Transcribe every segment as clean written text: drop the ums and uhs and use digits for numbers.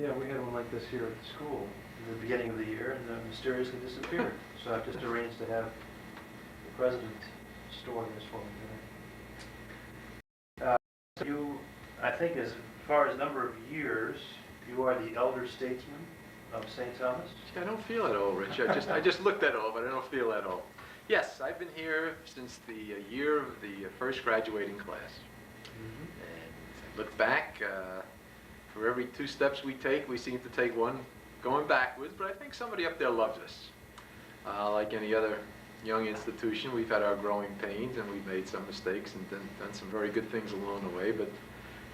Yeah, we had one like this here at the school in the beginning of the year, and mysteriously disappeared. So I've just arranged to have the president store this for me today. You, I think, as far as number of years, you are the elder statesman of St. Thomas. I don't feel at all, Rich. I just looked at all, but I don't feel at all. Yes, I've been here since the year of the first graduating class. And I look back, for every 2 steps we take, we seem to take one going backwards, but I think somebody up there loves us. Like any other young institution, we've had our growing pains, and we've made some mistakes and done some very good things along the way, but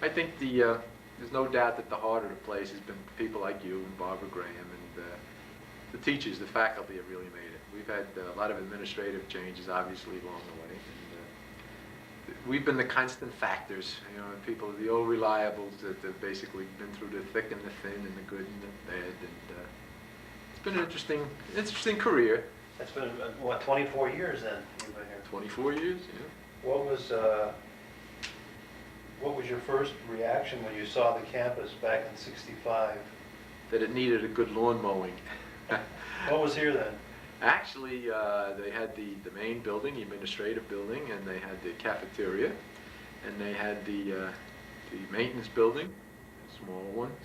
I think there's no doubt that the heart of the place has been people like you and Barbara Graham and the teachers, the faculty have really made it. We've had a lot of administrative changes, obviously, along the way. And we've been the constant factors, you know, people, the old reliables that have basically been through the thick and the thin and the good and the bad. And it's been an interesting career. That's been, what, 24 years then you've been here? 24 years, yeah. What was your first reaction when you saw the campus back in '65? That it needed a good lawn mowing. What was here then? Actually, they had the main building, the administrative building, and they had the cafeteria, and they had the maintenance building, a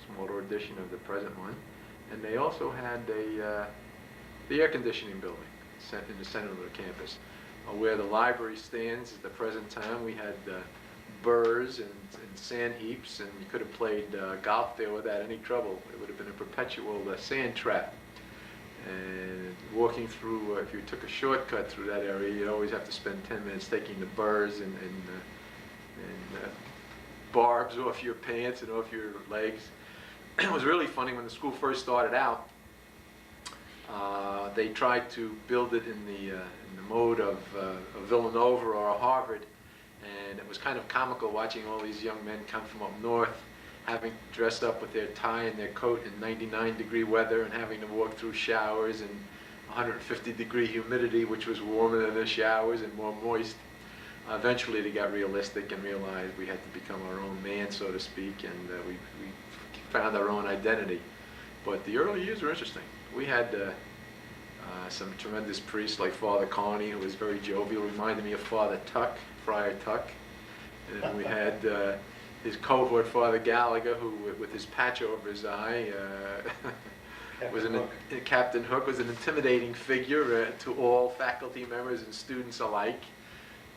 smaller edition of the present one, and they also had the air conditioning building in the center of the campus. Where the library stands at the present time, we had burrs and sand heaps, and you could have played golf there without any trouble. It would have been a perpetual sand trap. And walking through, if you took a shortcut through that area, you'd always have to spend 10 minutes taking the burrs and barbs off your pants and off your legs. It was really funny when the school first started out. They tried to build it in the mode of Villanova or Harvard, and it was kind of comical watching all these young men come from up north, having dressed up with their tie and their coat in 99-degree weather and having to walk through showers and 150-degree humidity, which was warmer than the showers and more moist. Eventually they got realistic and realized we had to become our own man, so to speak, and we found our own identity. But the early years were interesting. We had some tremendous priests like Father Carney, who was very jovial, reminded me of Father Tuck, Friar Tuck. And then we had his cohort, Father Gallagher, who, with his patch over his eye, Captain Hook was an intimidating figure to all faculty members and students alike.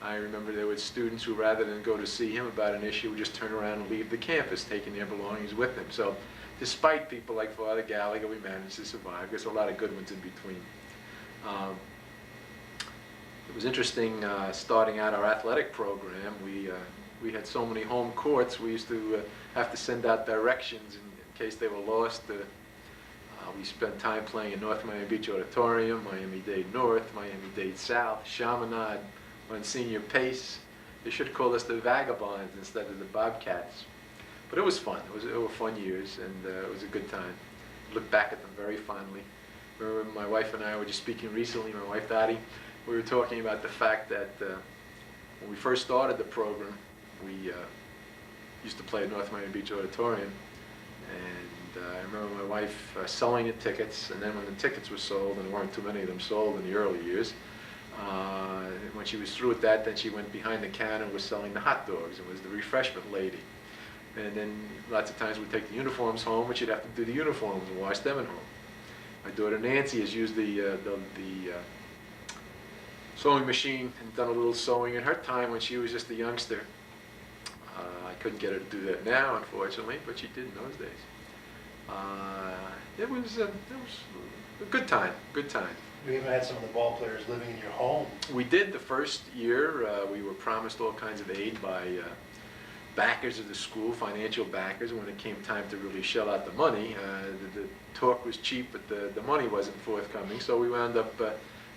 I remember there were students who, rather than go to see him about an issue, would just turn around and leave the campus, taking their belongings with them. So, despite people like Father Gallagher, we managed to survive. There's a lot of good ones in between. It was interesting starting out our athletic program. We had so many home courts, we used to have to send out directions in case they were lost. We spent time playing in North Miami Beach Auditorium, Miami-Dade North, Miami-Dade South, Chaminade, Monsignor Pace. They should call us the Vagabonds instead of the Bobcats. But it was fun. It were fun years, and it was a good time. Look back at them very fondly. Remember, my wife and I were just speaking recently, my wife Dottie, we were talking about the fact that when we first started the program, we used to play at North Miami Beach Auditorium, and I remember my wife selling the tickets, and then when the tickets were sold, and there weren't too many of them sold in the early years, when she was through with that, then she went behind the counter and was selling the hot dogs and was the refreshment lady. And then lots of times we'd take the uniforms home, but she'd have to do the uniforms and wash them at home. My daughter Nancy has used the sewing machine and done a little sewing in her time when she was just a youngster. I couldn't get her to do that now, unfortunately, but she did in those days. It was a good time, good time. You even had some of the ball players living in your home. We did the first year. We were promised all kinds of aid by backers of the school, financial backers. When it came time to really shell out the money, the talk was cheap, but the money wasn't forthcoming. So we wound up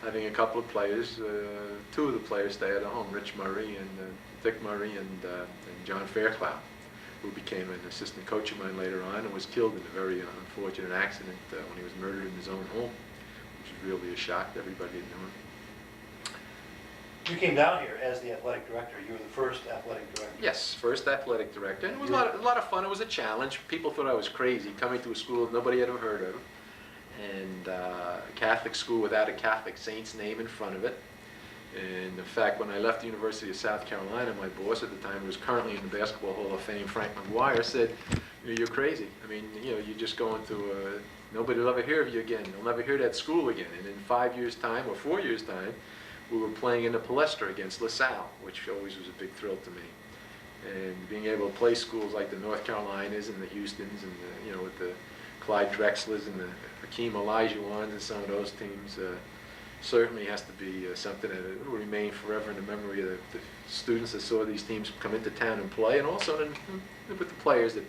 having a couple of players, 2 of the players stay at home, Rich Murray and Dick Murray and John Fairclough, who became an assistant coach of mine later on and was killed in a very unfortunate accident when he was murdered in his own home, which was really a shock to everybody in New York. You came down here as the athletic director. You were the first athletic director. Yes, first athletic director, and it was a lot of fun. It was a challenge. People thought I was crazy coming to a school nobody had ever heard of, and a Catholic school without a Catholic saint's name in front of it. And in fact, when I left the University of South Carolina, my boss at the time, who was currently in the Basketball Hall of Fame, Frank McGuire, said, "You're crazy. I mean, you know, you're just going to, nobody will ever hear of you again. You'll never hear that school again." And in 5 years' time, or 4 years' time, we were playing in the Palestra against LaSalle, which always was a big thrill to me. And being able to play schools like the North Carolinas and the Houstons and the, you know, with the Clyde Drexlers and the Hakeem Olajuwons and some of those teams, certainly has to be something that will remain forever in the memory of the students that saw these teams come into town and play, and also with the players that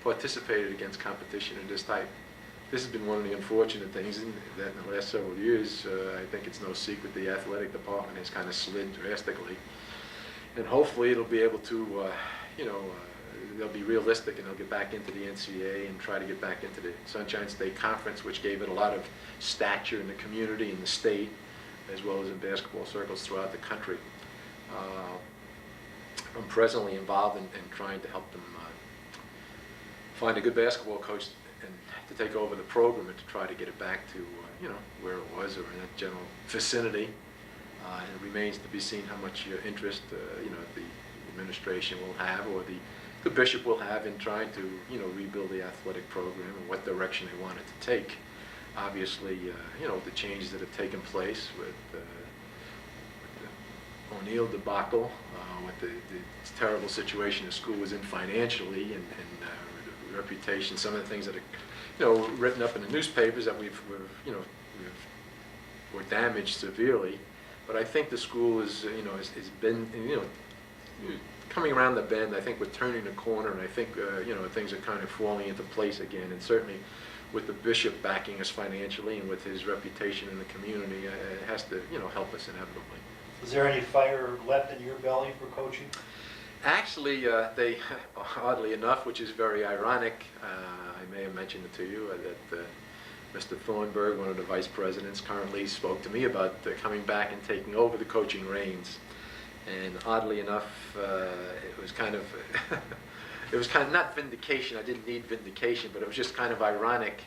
participated against competition of this type. This has been one of the unfortunate things that in the last several years, I think it's no secret, the athletic department has kind of slid drastically. And hopefully it'll be able to, they'll be realistic and they'll get back into the NCAA and try to get back into the Sunshine State Conference, which gave it a lot of stature in the community and the state, as well as in basketball circles throughout the country. I'm presently involved in trying to help them find a good basketball coach and to take over the program and to try to get it back to where it was or in that general vicinity. And it remains to be seen how much interest the administration will have, or the bishop will have, in trying to rebuild the athletic program and what direction they want it to take. Obviously, the changes that have taken place with the O'Neill debacle, with the terrible situation the school was in financially, and reputation, some of the things that are written up in the newspapers that were damaged severely. But I think the school has been coming around the bend. I think we're turning the corner, and I think things are kind of falling into place again. And certainly, with the bishop backing us financially and with his reputation in the community, it has to help us inevitably. Is there any fire left in your belly for coaching? Actually, they, oddly enough, which is very ironic, I may have mentioned it to you, that Mr. Thornburg, one of the vice presidents, currently spoke to me about coming back and taking over the coaching reins. And oddly enough, it was kind of not vindication. I didn't need vindication, but it was just kind of ironic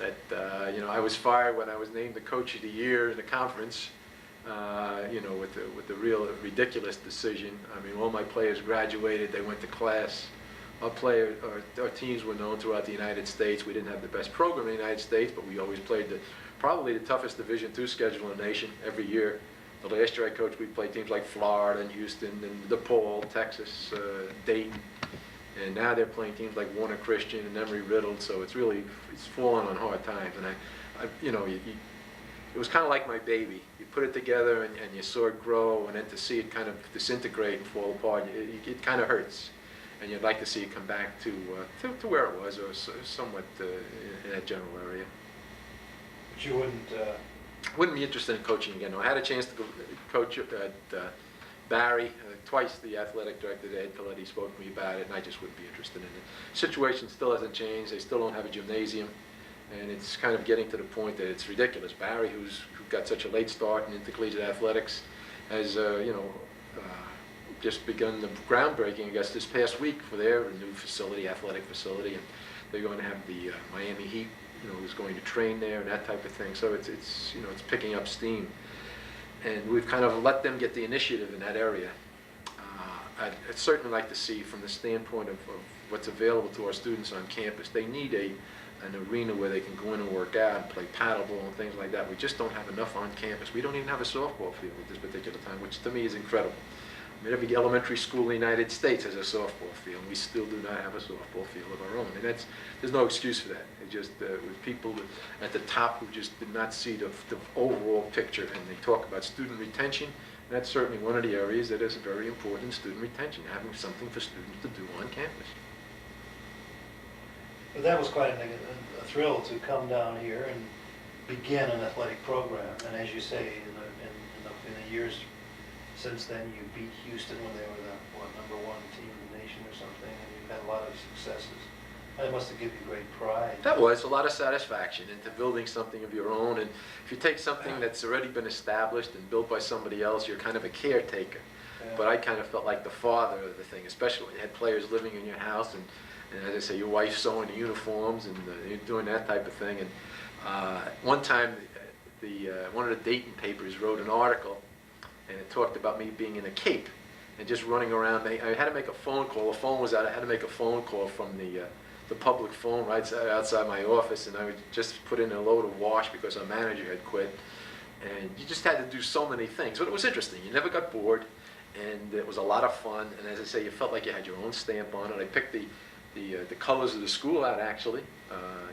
that I was fired when I was named the coach of the year in the conference. With the real ridiculous decision. I mean, all my players graduated. They went to class. Our teams were known throughout the United States. We didn't have the best program in the United States, but we always played probably the toughest Division II schedule in the nation every year. The last year I coached, we played teams like Florida and Houston and DePaul, Texas, Dayton. And now they're playing teams like Warner Christian and Emory-Riddle. So it's fallen on hard times. And it was kind of like my baby. You put it together and you saw it grow, and then to see it kind of disintegrate and fall apart, it kind of hurts. And you'd like to see it come back to where it was, or somewhat in that general area. But you wouldn't be interested in coaching again. No, I had a chance to go coach at Barry, twice the athletic director, Ed Coletti, spoke to me about it, and I just wouldn't be interested in it. Situation still hasn't changed. They still don't have a gymnasium. And it's kind of getting to the point that it's ridiculous. Barry, who got such a late start in intercollegiate athletics, has just begun the groundbreaking, I guess, this past week for their new facility, athletic facility, and they're going to have the Miami Heat, who's going to train there and that type of thing. So it's picking up steam, and we've kind of let them get the initiative in that area. I'd certainly like to see, from the standpoint of what's available to our students on campus, they need an arena where they can go in and work out and play paddleball and things like that. We just don't have enough on campus. We don't even have a softball field at this particular time, which to me is incredible. I mean, every elementary school in the United States has a softball field, and we still do not have a softball field of our own. And there's no excuse for that. It just with people at the top who just did not see the overall picture, and they talk about student retention. And that's certainly one of the areas that is very important, student retention, having something for students to do on campus. But that was quite a thrill to come down here and begin an athletic program. And as you say, in the years since then, you beat Houston when they were the #1 team in the nation or something, and you've had a lot of successes. That must have given you great pride. That was a lot of satisfaction into building something of your own. And if you take something that's already been established and built by somebody else, you're kind of a caretaker. but I kind of felt like the father of the thing, especially when you had players living in your house, and as I say, your wife's sewing the uniforms, and you're doing that type of thing. And one time, one of the Dayton papers wrote an article, and it talked about me being in a cape and just running around. I had to make a phone call. The phone was out. I had to make a phone call from the public phone right outside my office, and I would just put in a load of wash because our manager had quit. And you just had to do so many things. But it was interesting. You never got bored, and it was a lot of fun. And as I say, you felt like you had your own stamp on it. I picked the colors of the school out, actually.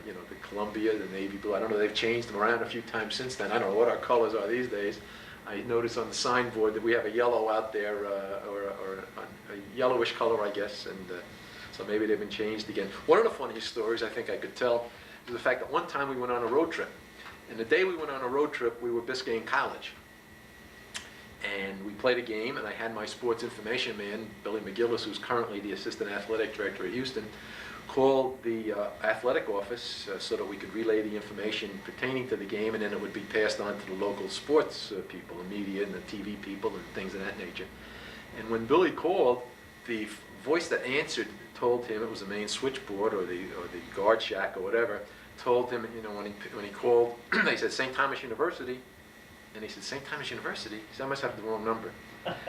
You know, the Columbia, the navy blue. I don't know, they've changed them around a few times since then. I don't know what our colors are these days. I noticed on the signboard that we have a yellow out there, or a yellowish color, I guess, and so maybe they've been changed again. One of the funniest stories I think I could tell is the fact that one time we went on a road trip, and the day we went on a road trip, we were Biscayne College, and we played a game, and I had my sports information man, Billy McGillis, who's currently the assistant athletic director at Houston, called the athletic office so that we could relay the information pertaining to the game, and then it would be passed on to the local sports people, the media and the TV people and things of that nature. And when Billy called, the voice that answered told him, it was the main switchboard or the guard shack or whatever, told him, you know, when he called, they said St. Thomas University, and he said, St. Thomas University? He said, I must have the wrong number.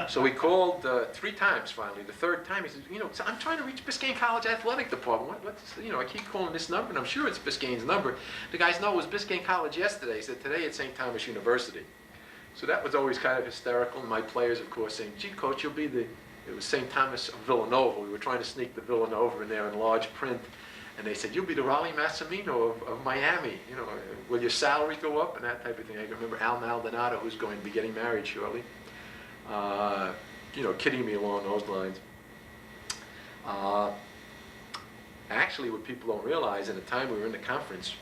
So he called 3 times finally. The third time he said, you know, I'm trying to reach Biscayne College Athletic Department. What's, you know, I keep calling this number, and I'm sure it's Biscayne's number. The guys, no, it was Biscayne College yesterday. He said, today it's St. Thomas University. So that was always kind of hysterical. And my players, of course, saying, gee, Coach, you'll be the, it was St. Thomas of Villanova. We were trying to sneak the Villanova in there in large print. And they said, you'll be the Raleigh Massimino of Miami. You know, will your salary go up and that type of thing. I can remember Al Maldonado, who's going to be getting married shortly. You know, kidding me along those lines. Actually, what people don't realize, at the time we were in the conference,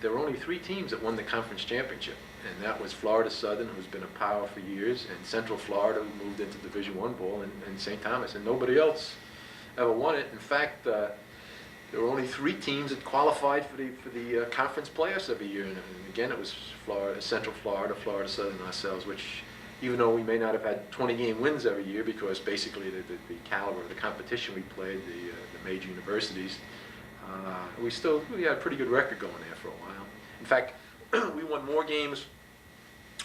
there were only 3 teams that won the conference championship. And that was Florida Southern, who's been a power for years, and Central Florida, who moved into Division I ball, and St. Thomas. And nobody else ever won it. In fact, there were only 3 teams that qualified for the conference playoffs every year. And again, it was Florida, Central Florida, Florida Southern, and ourselves, which, even though we may not have had 20-game wins every year, because basically the caliber of the competition we played, the major universities, we had a pretty good record going there for a while. In fact, we won more games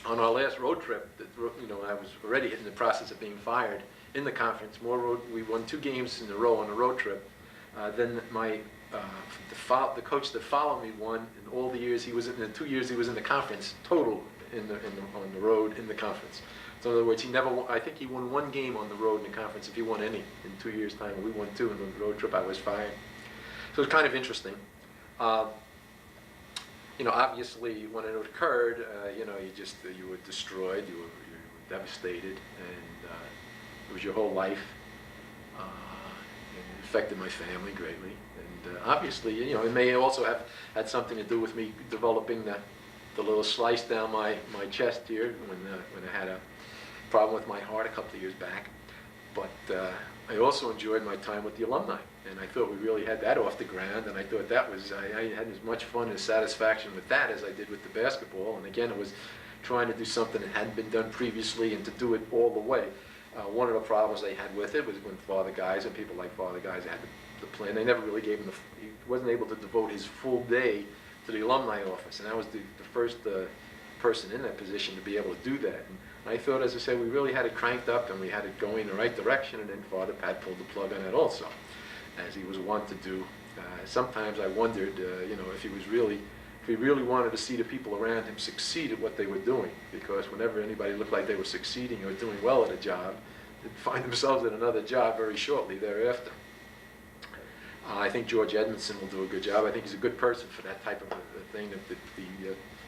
on our last road trip. That, you know, I was already in the process of being fired in the conference. We won 2 games in a row on the road trip. Then the coach that followed me won in all the years he was in the 2 years he was in the conference total on the road in the conference. So in other words, he never won, I think he won 1 game on the road in the conference if he won any in 2 years' time. We won 2 in the road trip. I was fired. So it's kind of interesting. You know, obviously when it occurred, you know, you were destroyed, you were devastated, and it was your whole life. It affected my family greatly, and obviously, you know, it may also have had something to do with me developing the little slice down my chest here when I had a problem with my heart a couple of years back. But I also enjoyed my time with the alumni, and I thought we really had that off the ground, and I thought that was, I had as much fun and satisfaction with that as I did with the basketball. And again, it was trying to do something that hadn't been done previously and to do it all the way. One of the problems they had with it was when Father Guys and people like Father Guys had the plan, they never really gave him he wasn't able to devote his full day to the alumni office, and I was the first person in that position to be able to do that. And I thought, as I said, we really had it cranked up and we had it going in the right direction, and then Father Pat pulled the plug on it also, as he was wont to do. Sometimes I wondered, you know, if he really wanted to see the people around him succeed at what they were doing, because whenever anybody looked like they were succeeding or doing well at a job, they'd find themselves at another job very shortly thereafter. I think George Edmondson will do a good job. I think he's a good person for that type of a thing. That the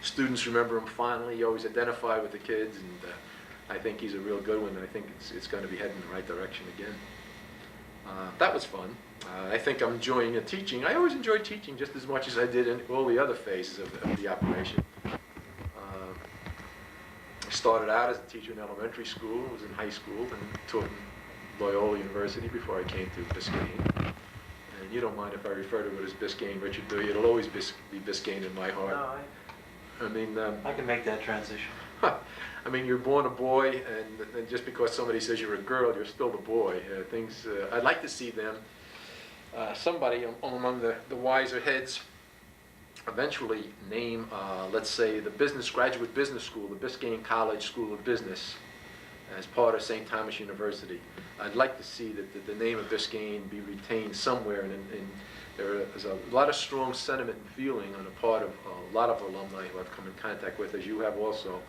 students remember him fondly. He always identified with the kids, and I think he's a real good one. I think it's going to be heading in the right direction again. That was fun. I think I'm enjoying teaching. I always enjoyed teaching just as much as I did in all the other phases of the operation. I started out as a teacher in elementary school, was in high school, and taught in Loyola University before I came to Biscayne. And you don't mind if I refer to it as Biscayne, Richard, do you? It'll always be Biscayne in my heart. No, I mean, I can make that transition. I mean, you're born a boy, and just because somebody says you're a girl, you're still the boy. I'd like to see them, somebody among the wiser heads, eventually name, let's say, the graduate business school, the Biscayne College School of Business, as part of St. Thomas University. I'd like to see that the name of Biscayne be retained somewhere, and there is a lot of strong sentiment and feeling on the part of a lot of alumni who I've come in contact with, as you have also,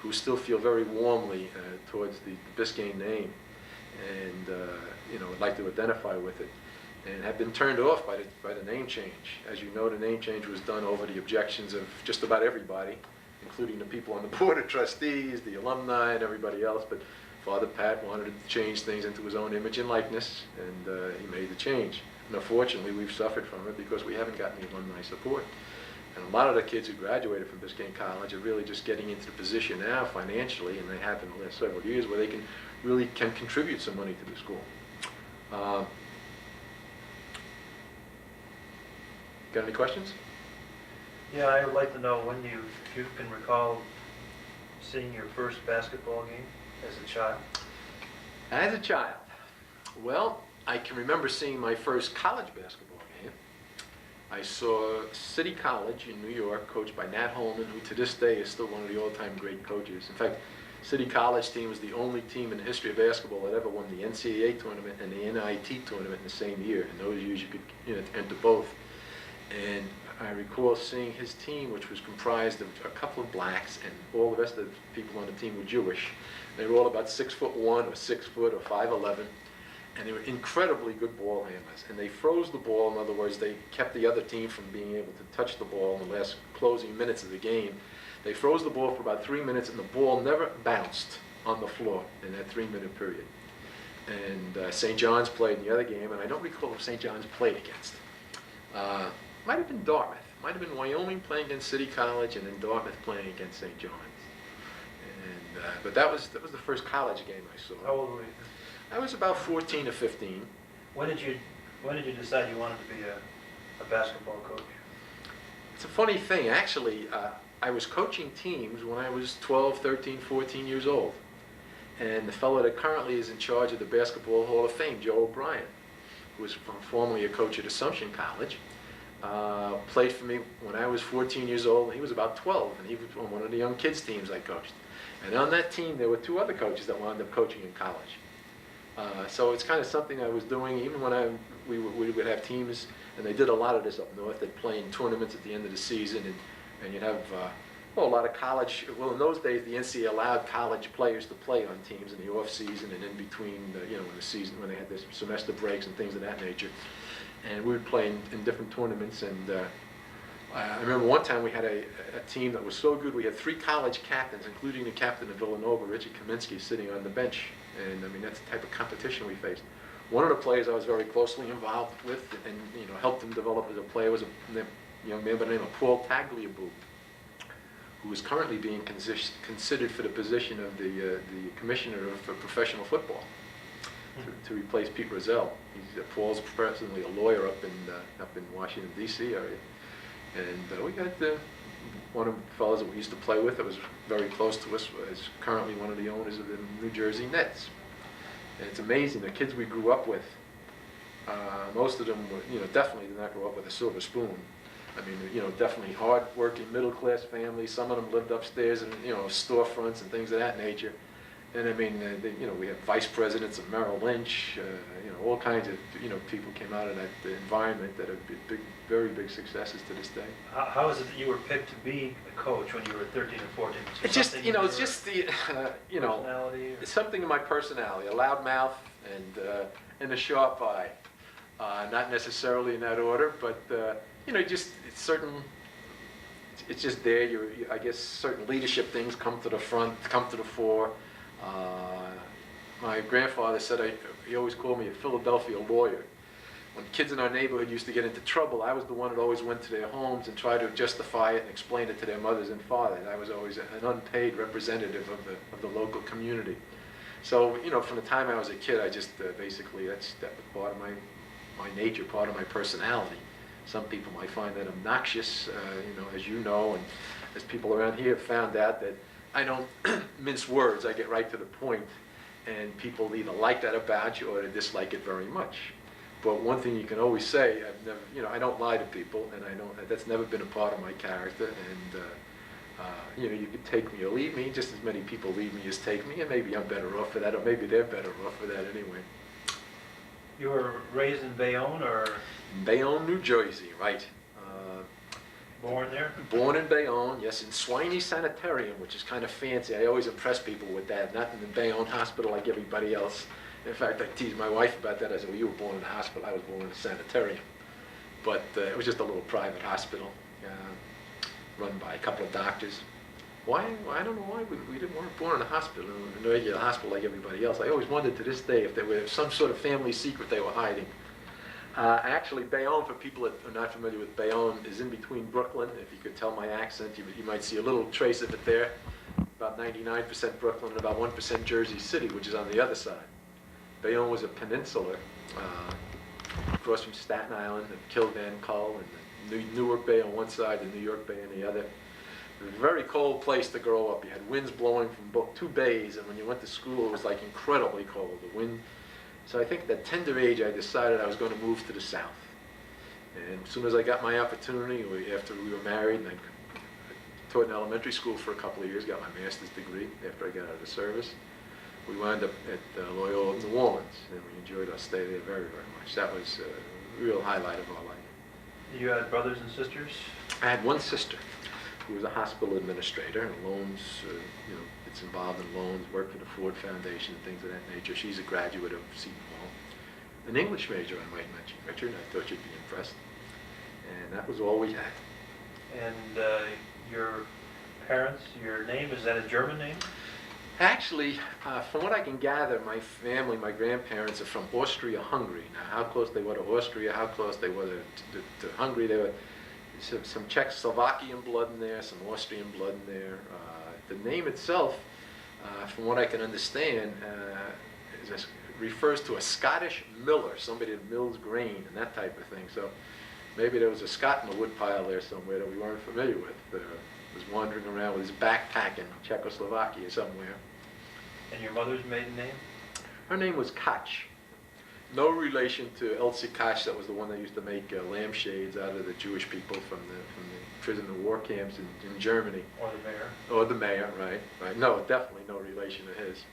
who still feel very warmly towards the Biscayne name, and would like to identify with it, and have been turned off by the name change. As you know, the name change was done over the objections of just about everybody, including the people on the board of trustees, the alumni, and everybody else. But Father Pat wanted to change things into his own image and likeness, and he made the change. And unfortunately, we've suffered from it because we haven't gotten the alumni support. And a lot of the kids who graduated from Biscayne College are really just getting into the position now financially, and they have in the last several years, where they can contribute some money to the school. Got any questions? Yeah, I would like to know if you can recall seeing your first basketball game as a child. As a child, well, I can remember seeing my first college basketball game. I saw City College in New York, coached by Nat Holman, who to this day is still one of the all-time great coaches. In fact, City College team was the only team in the history of basketball that ever won the NCAA tournament and the NIT tournament in the same year. In those years, you could enter both. And I recall seeing his team, which was comprised of a couple of blacks, and all the rest of the people on the team were Jewish. They were all about 6'1" or 6 foot or 5'11", and they were incredibly good ball handlers. And they froze the ball. In other words, they kept the other team from being able to touch the ball in the last closing minutes of the game. They froze the ball for about 3 minutes, and the ball never bounced on the floor in that 3-minute period. And St. John's played in the other game, and I don't recall who St. John's played against. Might have been Dartmouth. Might have been Wyoming playing against City College, and then Dartmouth playing against St. John's. And but that was the first college game I saw. How old were you? I was about 14 or 15. When did you decide you wanted to be a basketball coach? It's a funny thing. Actually, I was coaching teams when I was 12, 13, 14 years old. And the fellow that currently is in charge of the Basketball Hall of Fame, Joe O'Brien, who was formerly a coach at Assumption College, played for me when I was 14 years old. He was about 12, and he was on one of the young kids teams I coached. And on that team, there were 2 other coaches that wound up coaching in college. So it's kind of something I was doing even when we would have teams, and they did a lot of this up north. They'd play in tournaments at the end of the season, and you'd have a lot of college. Well, in those days, the NCAA allowed college players to play on teams in the off season and in between, in the season when they had their semester breaks and things of that nature. And we would play in different tournaments. And I remember one time we had a team that was so good. We had 3 college captains, including the captain of Villanova, Richard Kaminsky, sitting on the bench. And I mean, that's the type of competition we faced. One of the players I was very closely involved with, and helped him develop as a player, was a young man by the name of Paul Tagliabue, who is currently being considered for the position of the commissioner of professional football to replace Pete Rozelle. Paul's presently a lawyer up in Washington D.C. area, and we got one of the fellows that we used to play with that was very close to us is currently one of the owners of the New Jersey Nets. And it's amazing, the kids we grew up with, most of them were, definitely did not grow up with a silver spoon. I mean, definitely hard-working, middle-class families. Some of them lived upstairs in, storefronts and things of that nature. And I mean, we have vice presidents of Merrill Lynch, all kinds of, people came out of that environment that have been very big successes to this day. How is it that you were picked to be a coach when you were 13 or 14? It's just, it's just the, personality? It's something in my personality, a loud mouth and a sharp eye. Not necessarily in that order, but, just it's just there. I guess certain leadership things come to the front, come to the fore. My grandfather said he always called me a Philadelphia lawyer. When kids in our neighborhood used to get into trouble, I was the one that always went to their homes and tried to justify it and explain it to their mothers and fathers. I was always an unpaid representative of the local community. So, from the time I was a kid, I just basically, that was part of my nature, part of my personality. Some people might find that obnoxious, as you know, and as people around here have found out that I don't mince words. I get right to the point, and people either like that about you or they dislike it very much. But one thing you can always say, I've never, you know, I don't lie to people, and I don't. That's never been a part of my character. And you know, you can take me or leave me. Just as many people leave me as take me, and maybe I'm better off for that, or maybe they're better off for that anyway. You were raised in Bayonne, or? Bayonne, New Jersey, right. Born there? Born in Bayonne, yes, in Swiney Sanitarium, which is kind of fancy. I always impress people with that, not in the Bayonne hospital like everybody else. In fact, I teased my wife about that. I said, well, you were born in a hospital, I was born in a sanitarium. But it was just a little private hospital run by a couple of doctors. Why? I don't know why weren't born in a hospital, in a regular hospital like everybody else. I always wondered to this day if there was some sort of family secret they were hiding. Actually, Bayonne, for people that are not familiar with Bayonne, is in between Brooklyn. If you could tell my accent, you might see a little trace of it there. About 99% Brooklyn and about 1% Jersey City, which is on the other side. Bayonne was a peninsula across from Staten Island and Kildan Cull, and the Newark Bay on one side, the New York Bay on the other. It was a very cold place to grow up. You had winds blowing from both two bays, and when you went to school, it was like incredibly cold. The wind. So I think at that tender age, I decided I was going to move to the south. And as soon as I got my opportunity, after we were married, and I taught in elementary school for a couple of years, got my master's degree after I got out of the service. We wound up at Loyola, New Orleans, and we enjoyed our stay there very, very much. That was a real highlight of our life. You had brothers and sisters? I had one sister who was a hospital administrator, and loans, you know, it's involved in loans, worked for the Ford Foundation and things of that nature. She's a graduate of Seton Hall. An English major, I might mention, Richard. I thought you'd be impressed. And that was all we had. And your parents, your name, is that a German name? Actually, from what I can gather, my family, my grandparents are from Austria-Hungary. Now, how close they were to Austria, how close they were to Hungary, they were some Czechoslovakian blood in there, some Austrian blood in there. The name itself, from what I can understand, refers to a Scottish miller, somebody that mills grain and that type of thing. So maybe there was a Scot in the woodpile there somewhere that we weren't familiar with. Was wandering around with his backpack in Czechoslovakia somewhere. And your mother's maiden name? Her name was Koch. No relation to Elsie Koch, that was the one that used to make lampshades out of the Jewish people from the prison and war camps in Germany. Or the mayor. Or the mayor, right. No, definitely no relation to his.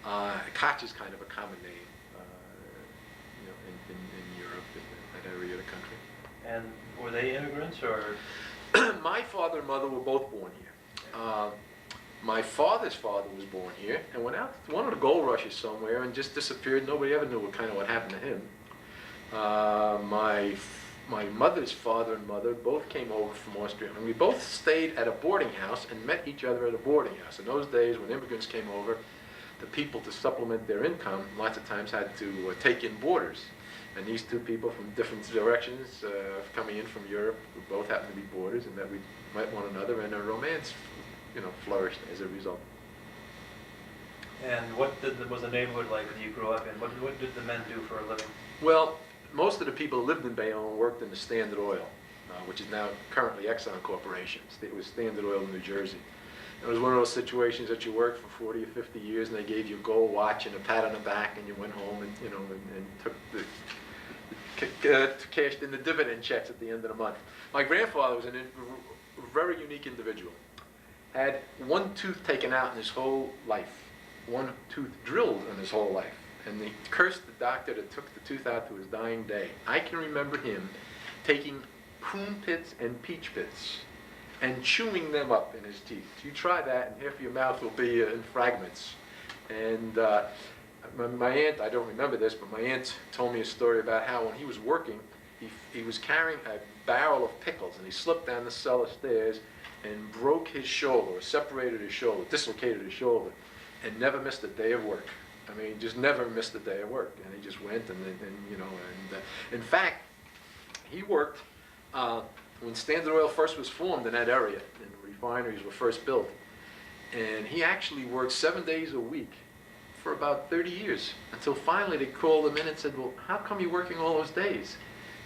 Koch is kind of a common name, you know, in Europe, in that area of the country. And were they immigrants, or? My father and mother were both born here. My father's father was born here and went out to one of the gold rushes somewhere and just disappeared. Nobody ever knew what happened to him. My mother's father and mother both came over from Austria, and we both stayed at a boarding house and met each other at a boarding house. In those days, when immigrants came over, the people, to supplement their income, lots of times had to take in boarders. And these two people from different directions coming in from Europe, who both happened to be boarders, and that we met one another, and our romance, you know, flourished as a result. And what was the neighborhood like that you grew up in? What did the men do for a living? Well, most of the people who lived in Bayonne worked in the Standard Oil, which is now currently Exxon Corporation. It was Standard Oil in New Jersey. It was one of those situations that you worked for 40 or 50 years, and they gave you a gold watch and a pat on the back, and you went home and, you know, and took the cashed in the dividend checks at the end of the month. My grandfather was a very unique individual. Had one tooth taken out in his whole life, one tooth drilled in his whole life, and he cursed the doctor that took the tooth out to his dying day. I can remember him taking prune pits and peach pits and chewing them up in his teeth. You try that, and half of your mouth will be in fragments. And my aunt, I don't remember this, but my aunt told me a story about how when he was working, he was carrying a barrel of pickles, and he slipped down the cellar stairs and broke his shoulder, or separated his shoulder, dislocated his shoulder, and never missed a day of work. I mean, just never missed a day of work, and he just went, and you know, and in fact, he worked when Standard Oil first was formed in that area, and refineries were first built, and he actually worked 7 days a week for about 30 years, until finally they called him in and said, well, how come you're working all those days?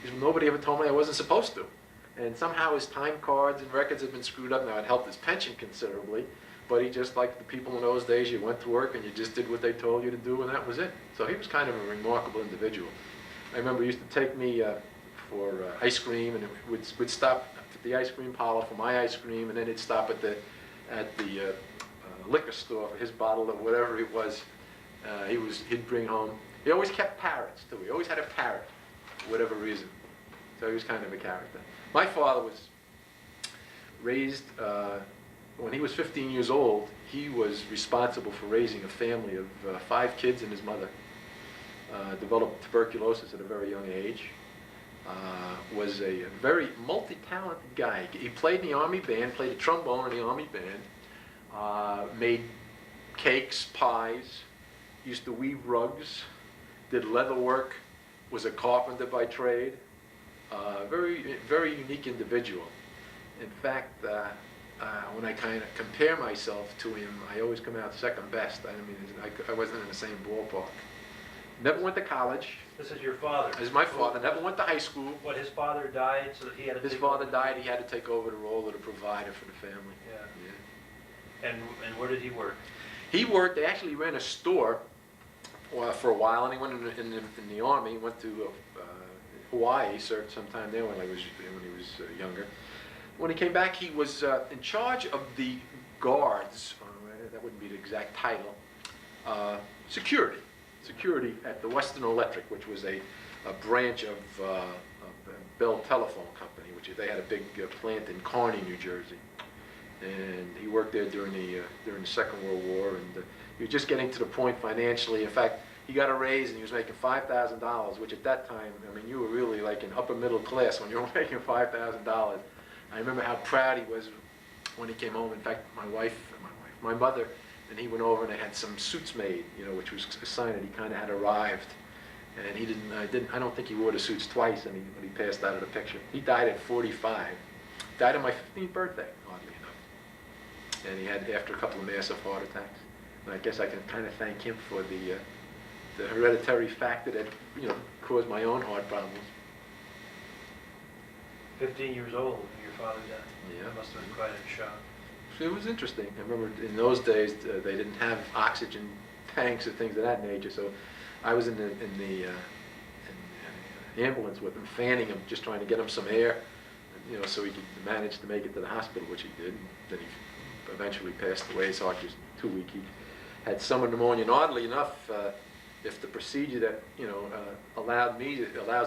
He said, well, nobody ever told me I wasn't supposed to. And somehow his time cards and records had been screwed up. Now, it helped his pension considerably, but he just like the people in those days, you went to work and you just did what they told you to do, and that was it. So he was kind of a remarkable individual. I remember he used to take me for ice cream, and we'd stop at the ice cream parlor for my ice cream, and then he'd stop at the liquor store for his bottle of whatever it was. He'd bring home. He always kept parrots too. He always had a parrot for whatever reason. So he was kind of a character. My father was raised, when he was 15 years old, he was responsible for raising a family of 5 kids and his mother. Developed tuberculosis at a very young age. Was a very multi-talented guy. He played in the Army band, played the trombone in the Army band, made cakes, pies, used to weave rugs, did leather work, was a carpenter by trade. Very unique individual. In fact, when I kind of compare myself to him, I always come out second best. I mean, I wasn't in the same ballpark. Never went to college. This is your father? This is my father. Never went to high school. What, his father died, so he had to His father died. He had to take over the role of the provider for the family. Yeah. And where did he work? He worked. They actually ran a store for a while, and he went in the Army. He went to Hawaii, served some time there when he was younger. When he came back, he was in charge of the guards. That wouldn't be the exact title. Security at the Western Electric, which was a branch of Bell Telephone Company, which they had a big plant in Kearney, New Jersey. And he worked there during the Second World War, and he was just getting to the point financially. In fact, he got a raise and he was making $5,000, which at that time, I mean, you were really like in upper middle class when you were making $5,000. I remember how proud he was when he came home. In fact, my mother, and he went over and they had some suits made, which was a sign that he kind of had arrived. And I don't think he wore the suits twice when he passed out of the picture. He died at 45. Died on my 15th birthday, oddly enough. And he had, after a couple of massive heart attacks. And I guess I can kind of thank him for the hereditary factor that, caused my own heart problems. 15 years old when your father died. Yeah. That must have been quite a shock. It was interesting. I remember in those days they didn't have oxygen tanks and things of that nature, so I was in the ambulance with him, fanning him, just trying to get him some air, so he could manage to make it to the hospital, which he did. And then he eventually passed away. His heart was too weak. He had summer pneumonia, and oddly enough, if the procedure that allows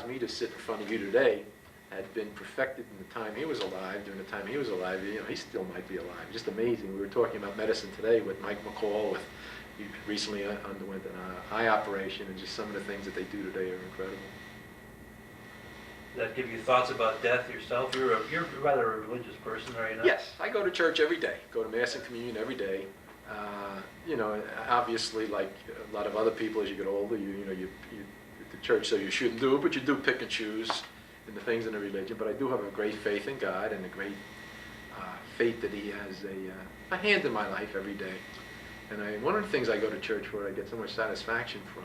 me to sit in front of you today had been perfected in the time he was alive, during the time he was alive, he still might be alive. Just amazing. We were talking about medicine today with Mike McCall. He recently underwent an eye operation, and just some of the things that they do today are incredible. Does that give you thoughts about death yourself? You're rather a religious person, are you not? Yes, I go to church every day. Go to Mass and Communion every day. Obviously, like a lot of other people, as you get older, the church says you shouldn't do it, but you do pick and choose in the things in the religion. But I do have a great faith in God, and a great faith that He has a hand in my life every day. And one of the things I go to church for, I get so much satisfaction from,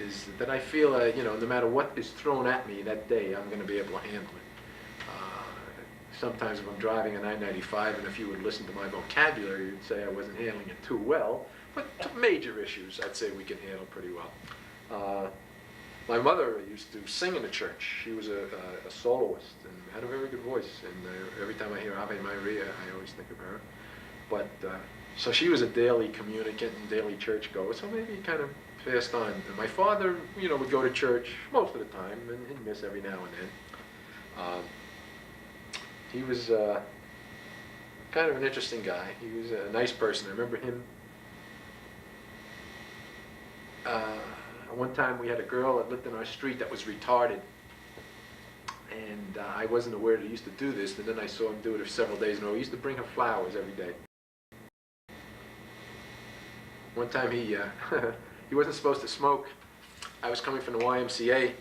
is that I feel, no matter what is thrown at me that day, I'm going to be able to handle it. Sometimes if I'm driving a 995, and if you would listen to my vocabulary, you'd say I wasn't handling it too well. But major issues, I'd say we can handle pretty well. My mother used to sing in the church. She was a soloist and had a very good voice. And every time I hear Ave Maria, I always think of her. But so she was a daily communicant and daily churchgoer. So maybe it kind of passed on. And my father, would go to church most of the time, and he'd miss every now and then. He was kind of an interesting guy. He was a nice person. I remember him. One time we had a girl that lived in our street that was retarded. And I wasn't aware that he used to do this. And then I saw him do it for several days in a row. He used to bring her flowers every day. One time he wasn't supposed to smoke. I was coming from the YMCA,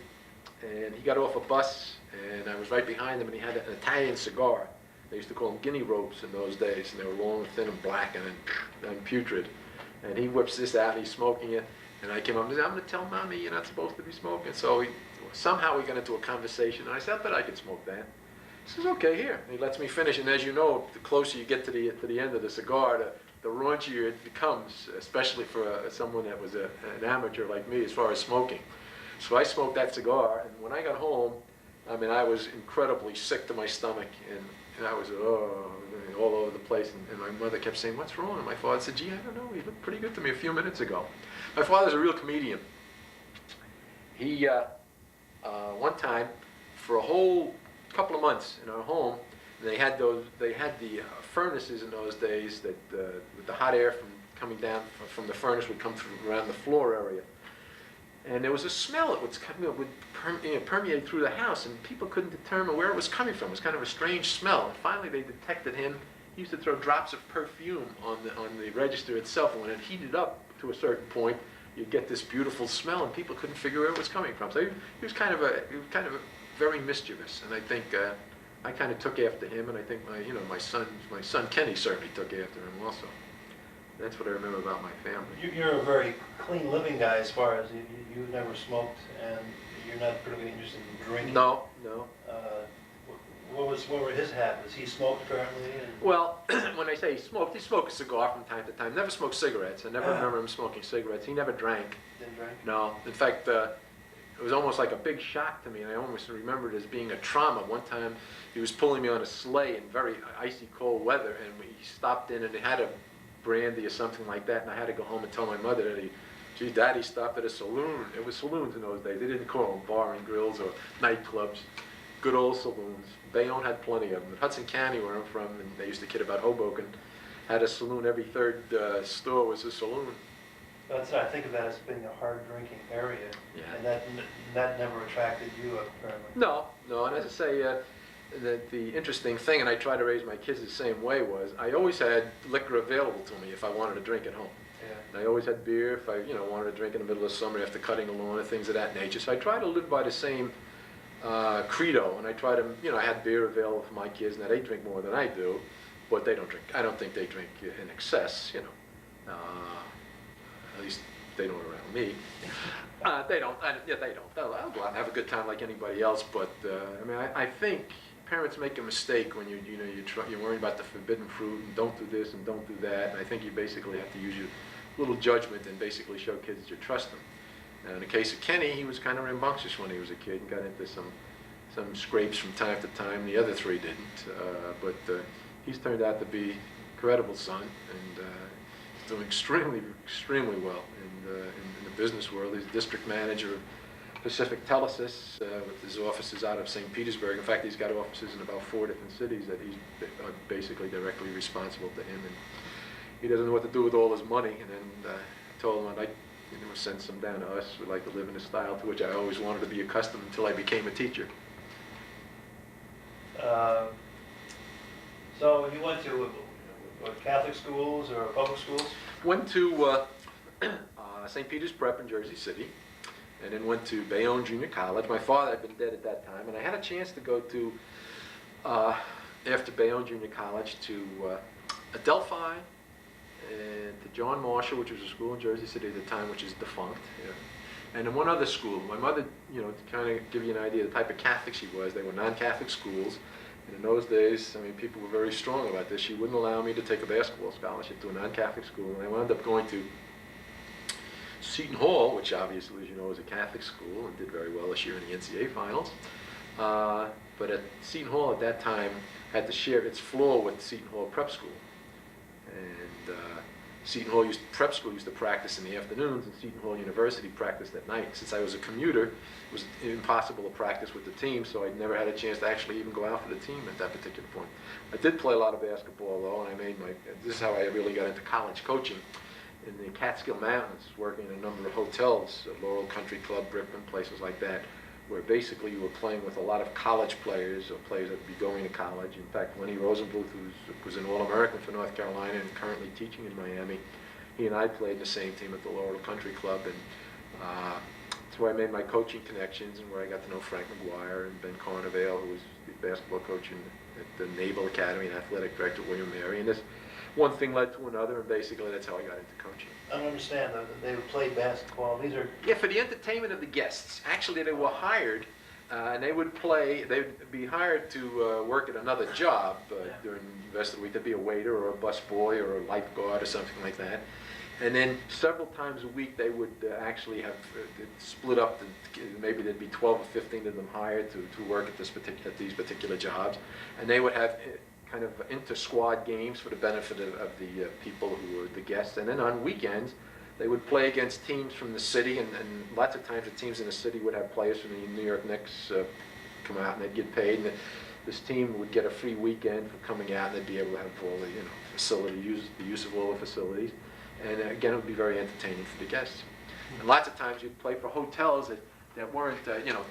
and he got off a bus, and I was right behind him, and he had an Italian cigar. They used to call them guinea ropes in those days, and they were long and thin and black and putrid. And he whips this out, and he's smoking it, and I came up and said, I'm going to tell Mommy you're not supposed to be smoking. So somehow we got into a conversation, and I said, I bet I could smoke that. He says, okay, here. And he lets me finish, and as you know, the closer you get to the end of the cigar, the the raunchier it becomes, especially for someone that was an amateur like me as far as smoking. So I smoked that cigar, and when I got home, I mean, I was incredibly sick to my stomach, and I was all over the place, and my mother kept saying, "What's wrong?" And my father said, "Gee, I don't know, he looked pretty good to me a few minutes ago." My father's a real comedian. He, one time, for a whole couple of months in our home, they had the furnaces in those days that with the hot air from coming down from the furnace would come through around the floor area. And there was a smell that would permeate through the house, and people couldn't determine where it was coming from. It was kind of a strange smell. And finally, they detected him. He used to throw drops of perfume on the register itself, and when it heated up to a certain point, you'd get this beautiful smell, and people couldn't figure where it was coming from. So he was kind of very mischievous, and I think I kind of took after him, and I think my son Kenny certainly took after him also. That's what I remember about my family. You're a very clean living guy as far as you never smoked, and you're not particularly interested in drinking. No. What were his habits? He smoked apparently. Well, when I say he smoked a cigar from time to time. Never smoked cigarettes. I never remember him smoking cigarettes. He never drank. Didn't drink? No. In fact, it was almost like a big shock to me, and I almost remember it as being a trauma. One time, he was pulling me on a sleigh in very icy cold weather, and he stopped in and he had a brandy or something like that, and I had to go home and tell my mother that gee, Daddy stopped at a saloon. It was saloons in those days. They didn't call them bar and grills or nightclubs. Good old saloons. Bayonne had plenty of them. In Hudson County, where I'm from, and they used to kid about Hoboken, had a saloon. Every third store was a saloon. That's I think of that as being a hard drinking area. Yeah. And that never attracted you apparently. No. And as I say, the interesting thing, and I try to raise my kids the same way, was I always had liquor available to me if I wanted to drink at home. Yeah. And I always had beer if I wanted to drink in the middle of summer after cutting a lawn and things of that nature. So I try to live by the same credo, and I try to, I had beer available for my kids. Now they drink more than I do, but they don't drink. I don't think they drink in excess, at least they don't around me. They don't. They don't. They'll go out and have a good time like anybody else. But I think parents make a mistake when you're worrying about the forbidden fruit and don't do this and don't do that. And I think you basically have to use your little judgment and basically show kids that you trust them. Now, in the case of Kenny, he was kind of rambunctious when he was a kid and got into some scrapes from time to time. The other three didn't, but he's turned out to be an incredible son, and he's doing extremely well in the business world. He's district manager of Pacific Telesis with his offices out of St. Petersburg. In fact, he's got offices in about 4 different cities that he's basically directly responsible to him, and he doesn't know what to do with all his money. And then I told him I'd like send some down to us. We'd like to live in a style to which I always wanted to be accustomed until I became a teacher. So you went to Catholic schools or public schools? Went to St. Peter's Prep in Jersey City, and then went to Bayonne Junior College. My father had been dead at that time, and I had a chance to go to, after Bayonne Junior College, to Adelphi, and to John Marshall, which was a school in Jersey City at the time, which is defunct. Yeah. And then one other school. My mother, to kind of give you an idea of the type of Catholic she was, they were non-Catholic schools. And in those days, people were very strong about this. She wouldn't allow me to take a basketball scholarship to a non-Catholic school. And I wound up going to Seton Hall, which obviously, as you know, is a Catholic school and did very well this year in the NCAA finals. But at Seton Hall at that time had to share its floor with Seton Hall Prep School. And Seton Hall Prep School used to practice in the afternoons, and Seton Hall University practiced at night. Since I was a commuter, it was impossible to practice with the team, so I never had a chance to actually even go out for the team at that particular point. I did play a lot of basketball, though, and this is how I really got into college coaching. In the Catskill Mountains, working in a number of hotels, Laurel Country Club, Brickman, places like that, where basically you were playing with a lot of college players or players that would be going to college. In fact, Lenny Rosenbluth, who was an All-American for North Carolina and currently teaching in Miami, he and I played the same team at the Laurel Country Club, and that's where I made my coaching connections and where I got to know Frank McGuire and Ben Carnevale, who was the basketball coach at the Naval Academy and athletic director at William & Mary. And this one thing led to another, and basically that's how I got into coaching. I don't understand, though, that they played basketball. These are... Yeah, for the entertainment of the guests. Actually, they were hired and they would play. They'd be hired to work at another job during the rest of the week. They'd be a waiter or a busboy or a lifeguard or something like that. And then several times a week they would actually have split up. Maybe there'd be 12 or 15 of them hired to work at these particular jobs, and they would have kind of inter-squad games for the benefit of the people who were the guests. And then on weekends, they would play against teams from the city, and lots of times the teams in the city would have players from the New York Knicks come out, and they'd get paid. And this team would get a free weekend for coming out, and they'd be able to have all the the use of all the facilities. And again, it would be very entertaining for the guests. And lots of times you'd play for hotels that weren't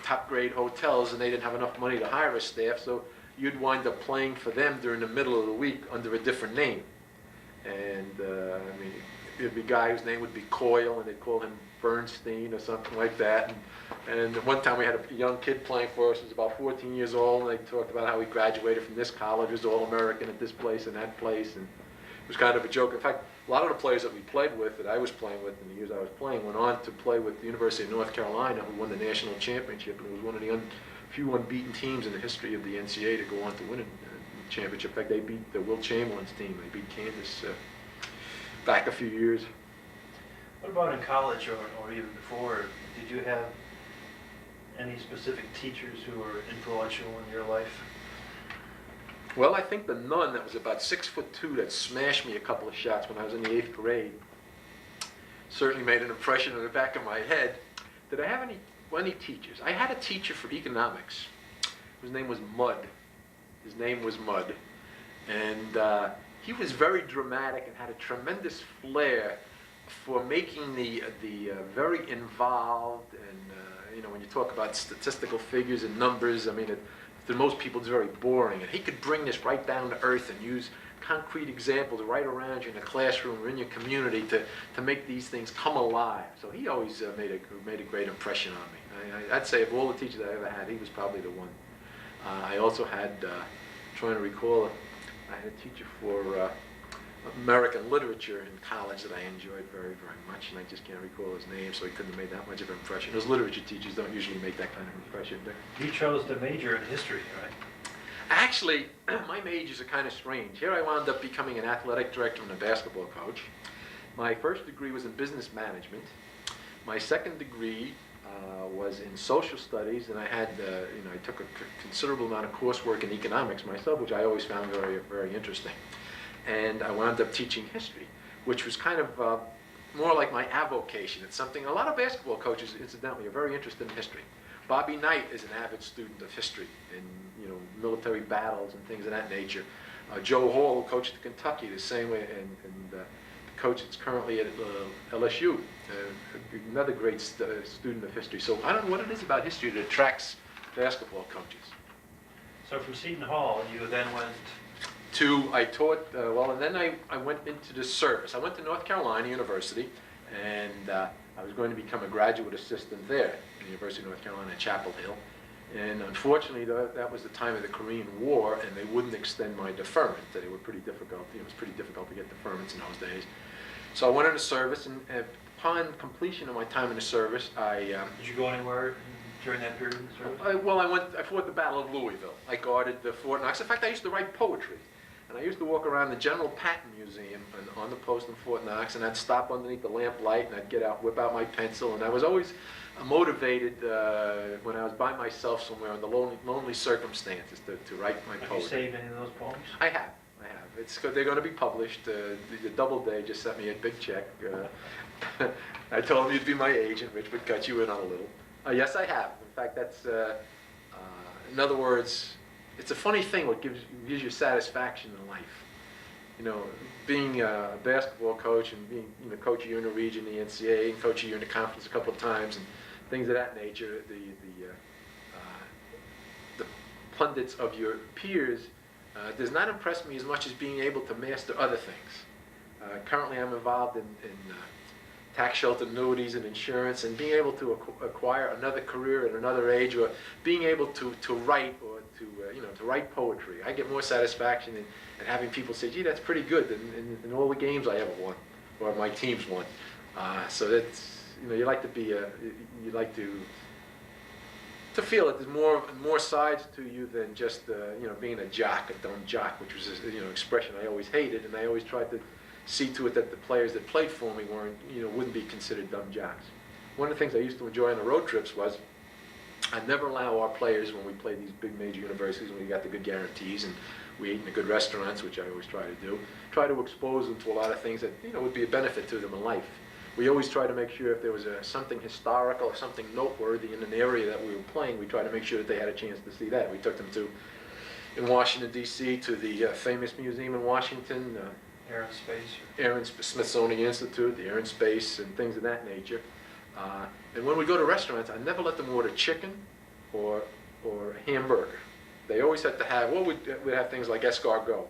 top grade hotels, and they didn't have enough money to hire a staff, so you'd wind up playing for them during the middle of the week under a different name. And I mean, it'd be a guy whose name would be Coyle, and they'd call him Bernstein or something like that. And one time we had a young kid playing for us who was about 14 years old, and they talked about how he graduated from this college, was All-American at this place and that place, and it was kind of a joke. In fact, a lot of the players that we played with, that I was playing with in the years I was playing, went on to play with the University of North Carolina, who won the national championship, and it was one of the few unbeaten teams in the history of the NCAA to go on to win a championship. In fact, they beat the Will Chamberlain's team. They beat Kansas back a few years. What about in college or even before? Did you have any specific teachers who were influential in your life? Well, I think the nun that was about 6'2" that smashed me a couple of shots when I was in the 8th grade certainly made an impression on the back of my head. Did I have any teachers? I had a teacher for economics whose name was Mudd. His name was Mudd. And he was very dramatic and had a tremendous flair for making the very involved, and when you talk about statistical figures and numbers, I mean, to most people it's very boring, and he could bring this right down to earth and use concrete examples right around you in the classroom or in your community to make these things come alive. So he always made a great impression on me. I'd say of all the teachers I ever had, he was probably the one. I also had, trying to recall, I had a teacher for American literature in college that I enjoyed very, very much, and I just can't recall his name, so he couldn't have made that much of an impression. Those literature teachers don't usually make that kind of impression. You chose to major in history, right? Actually, my majors are kind of strange. Here I wound up becoming an athletic director and a basketball coach. My first degree was in business management. My second degree was in social studies, and I had, I took a considerable amount of coursework in economics myself, which I always found very, very interesting. And I wound up teaching history, which was kind of more like my avocation. It's something a lot of basketball coaches, incidentally, are very interested in history. Bobby Knight is an avid student of history and military battles and things of that nature. Joe Hall, who coached at Kentucky, the same way, and the coach that's currently at LSU, another great student of history. So I don't know what it is about history that attracts basketball coaches. So from Seton Hall, you then went I taught, and then I went into the service. I went to North Carolina University, and I was going to become a graduate assistant there at the University of North Carolina at Chapel Hill. And unfortunately, that was the time of the Korean War, and they wouldn't extend my deferment. They were pretty difficult. It was pretty difficult to get deferments in those days. So I went into service, and upon completion of my time in the service, Did you go anywhere during that period in the service? I fought the Battle of Louisville. I guarded the Fort Knox. In fact, I used to write poetry. And I used to walk around the General Patton Museum on the post in Fort Knox, and I'd stop underneath the lamplight, and I'd whip out my pencil, and I was always motivated when I was by myself somewhere in the lonely circumstances to write my poetry. Have you saved any of those poems? I have. They're going to be published. The Doubleday just sent me a big check. I told him you'd be my agent, which would cut you in on a little. Yes, I have. In fact, that's, in other words, it's a funny thing what gives you satisfaction in life. Being a basketball coach and being coach a year in the region, the NCAA, and coach a year in the conference a couple of times, and things of that nature. The pundits of your peers does not impress me as much as being able to master other things. Currently, I'm involved in tax sheltered annuities and insurance, and being able to acquire another career at another age, or being able to write or to write poetry. I get more satisfaction in having people say, "Gee, that's pretty good," than in all the games I ever won or my teams won. So that's you like to to feel that there's more sides to you than just being a jock, a dumb jock, which was an expression I always hated, and I always tried to see to it that the players that played for me wouldn't be considered dumb jocks. One of the things I used to enjoy on the road trips was I'd never allow our players, when we played these big major universities, when we got the good guarantees and we ate in the good restaurants, which I always try to do, try to expose them to a lot of things that would be a benefit to them in life. We always try to make sure if there was something historical or something noteworthy in an area that we were playing, we try to make sure that they had a chance to see that. We took them in Washington, D.C., to the famous museum in Washington, Air and Space. Air and Smithsonian Institute, the Air and Space, and things of that nature. And when we go to restaurants, I never let them order chicken or hamburger. They always had to have, we'd have things like escargot.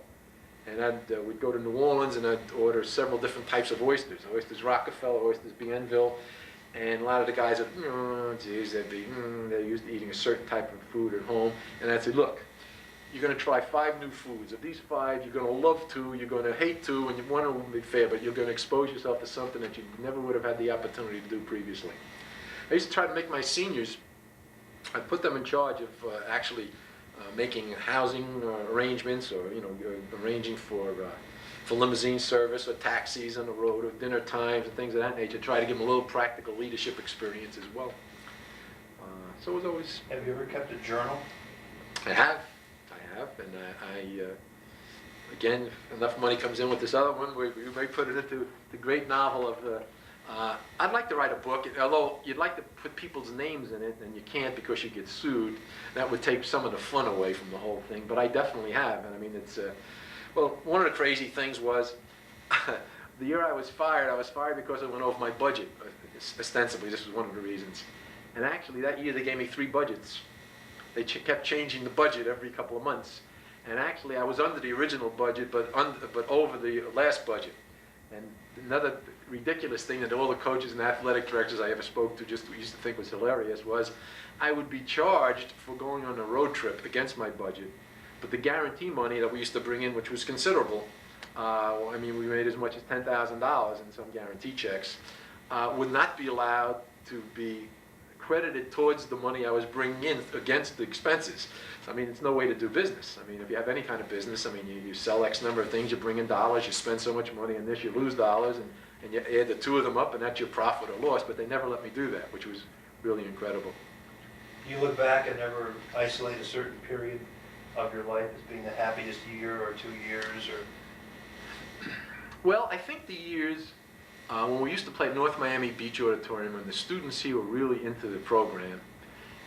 And we'd go to New Orleans and I'd order several different types of oysters. Oysters Rockefeller, oysters Bienville. And a lot of the guys would, they're used to eating a certain type of food at home. And I'd say, look, you're going to try 5 new foods. Of these 5, you're going to love 2, you're going to hate 2, and one of them will be fair, but you're going to expose yourself to something that you never would have had the opportunity to do previously. I used to try to make my seniors, I'd put them in charge of actually making housing arrangements, or arranging for limousine service or taxis on the road, or dinner times and things of that nature. Try to give them a little practical leadership experience as well. So it was always. Have you ever kept a journal? I have, and I again, if enough money comes in with this other one, we may put it into the great novel of the. I'd like to write a book, although you'd like to put people's names in it, and you can't because you get sued. That would take some of the fun away from the whole thing, but I definitely have. And I mean, it's, well, one of the crazy things was, the year I was fired because I went over my budget, ostensibly. This was one of the reasons. And actually, that year they gave me 3 budgets. They kept changing the budget every couple of months. And actually, I was under the original budget, but over the last budget. And another ridiculous thing that all the coaches and athletic directors I ever spoke to just used to think was hilarious was I would be charged for going on a road trip against my budget, but the guarantee money that we used to bring in, which was considerable, I mean, we made as much as $10,000 in some guarantee checks, would not be allowed to be credited towards the money I was bringing in against the expenses. So, I mean, it's no way to do business. I mean, if you have any kind of business, I mean, you sell X number of things, you bring in dollars, you spend so much money on this, you lose dollars, and you add the 2 of them up, and that's your profit or loss, but they never let me do that, which was really incredible. You look back and never isolate a certain period of your life as being the happiest year or 2 years, or? Well, I think the years when we used to play at North Miami Beach Auditorium, and the students here were really into the program,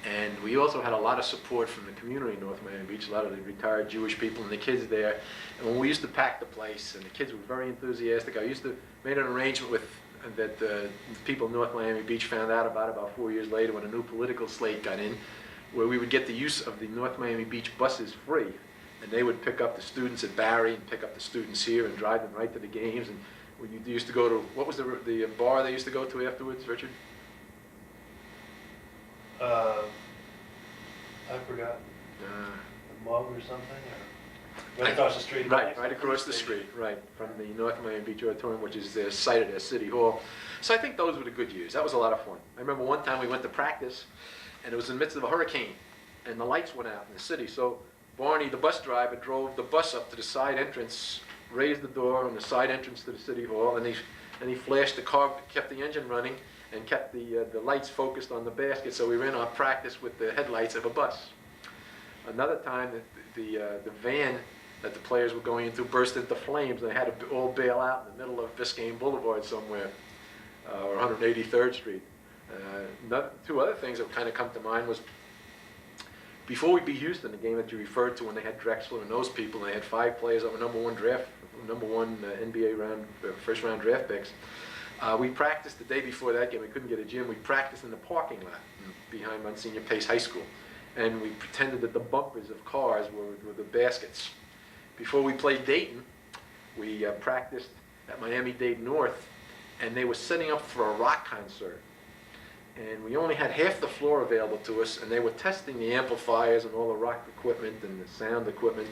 and we also had a lot of support from the community in North Miami Beach, a lot of the retired Jewish people and the kids there. And when we used to pack the place, and the kids were very enthusiastic, I used to made an arrangement with that the people in North Miami Beach found out about 4 years later when a new political slate got in, where we would get the use of the North Miami Beach buses free, and they would pick up the students at Barry and pick up the students here and drive them right to the games. And when you used to go to, what was the bar they used to go to afterwards, Richard? I forgot. The Mug or something? Or right across the street? Right across the street, right, from the North Miami Beach Auditorium, which is cited as City Hall. So I think those were the good years. That was a lot of fun. I remember one time we went to practice, and it was in the midst of a hurricane, and the lights went out in the city. So Barney, the bus driver, drove the bus up to the side entrance, raised the door on the side entrance to the City Hall, and he flashed the car, kept the engine running, and kept the lights focused on the basket, so we ran our practice with the headlights of a bus. Another time, the van that the players were going into burst into flames, and they had to all bail out in the middle of Biscayne Boulevard somewhere, or 183rd Street. 2 other things that kind of come to mind was, before we beat Houston, the game that you referred to when they had Drexler and those people, and they had 5 players that were number one NBA first round draft picks, we practiced the day before that game. We couldn't get a gym. We practiced in the parking lot behind Monsignor Pace High School, and we pretended that the bumpers of cars were the baskets. Before we played Dayton, we practiced at Miami-Dade North, and they were setting up for a rock concert. And we only had half the floor available to us, and they were testing the amplifiers and all the rock equipment and the sound equipment.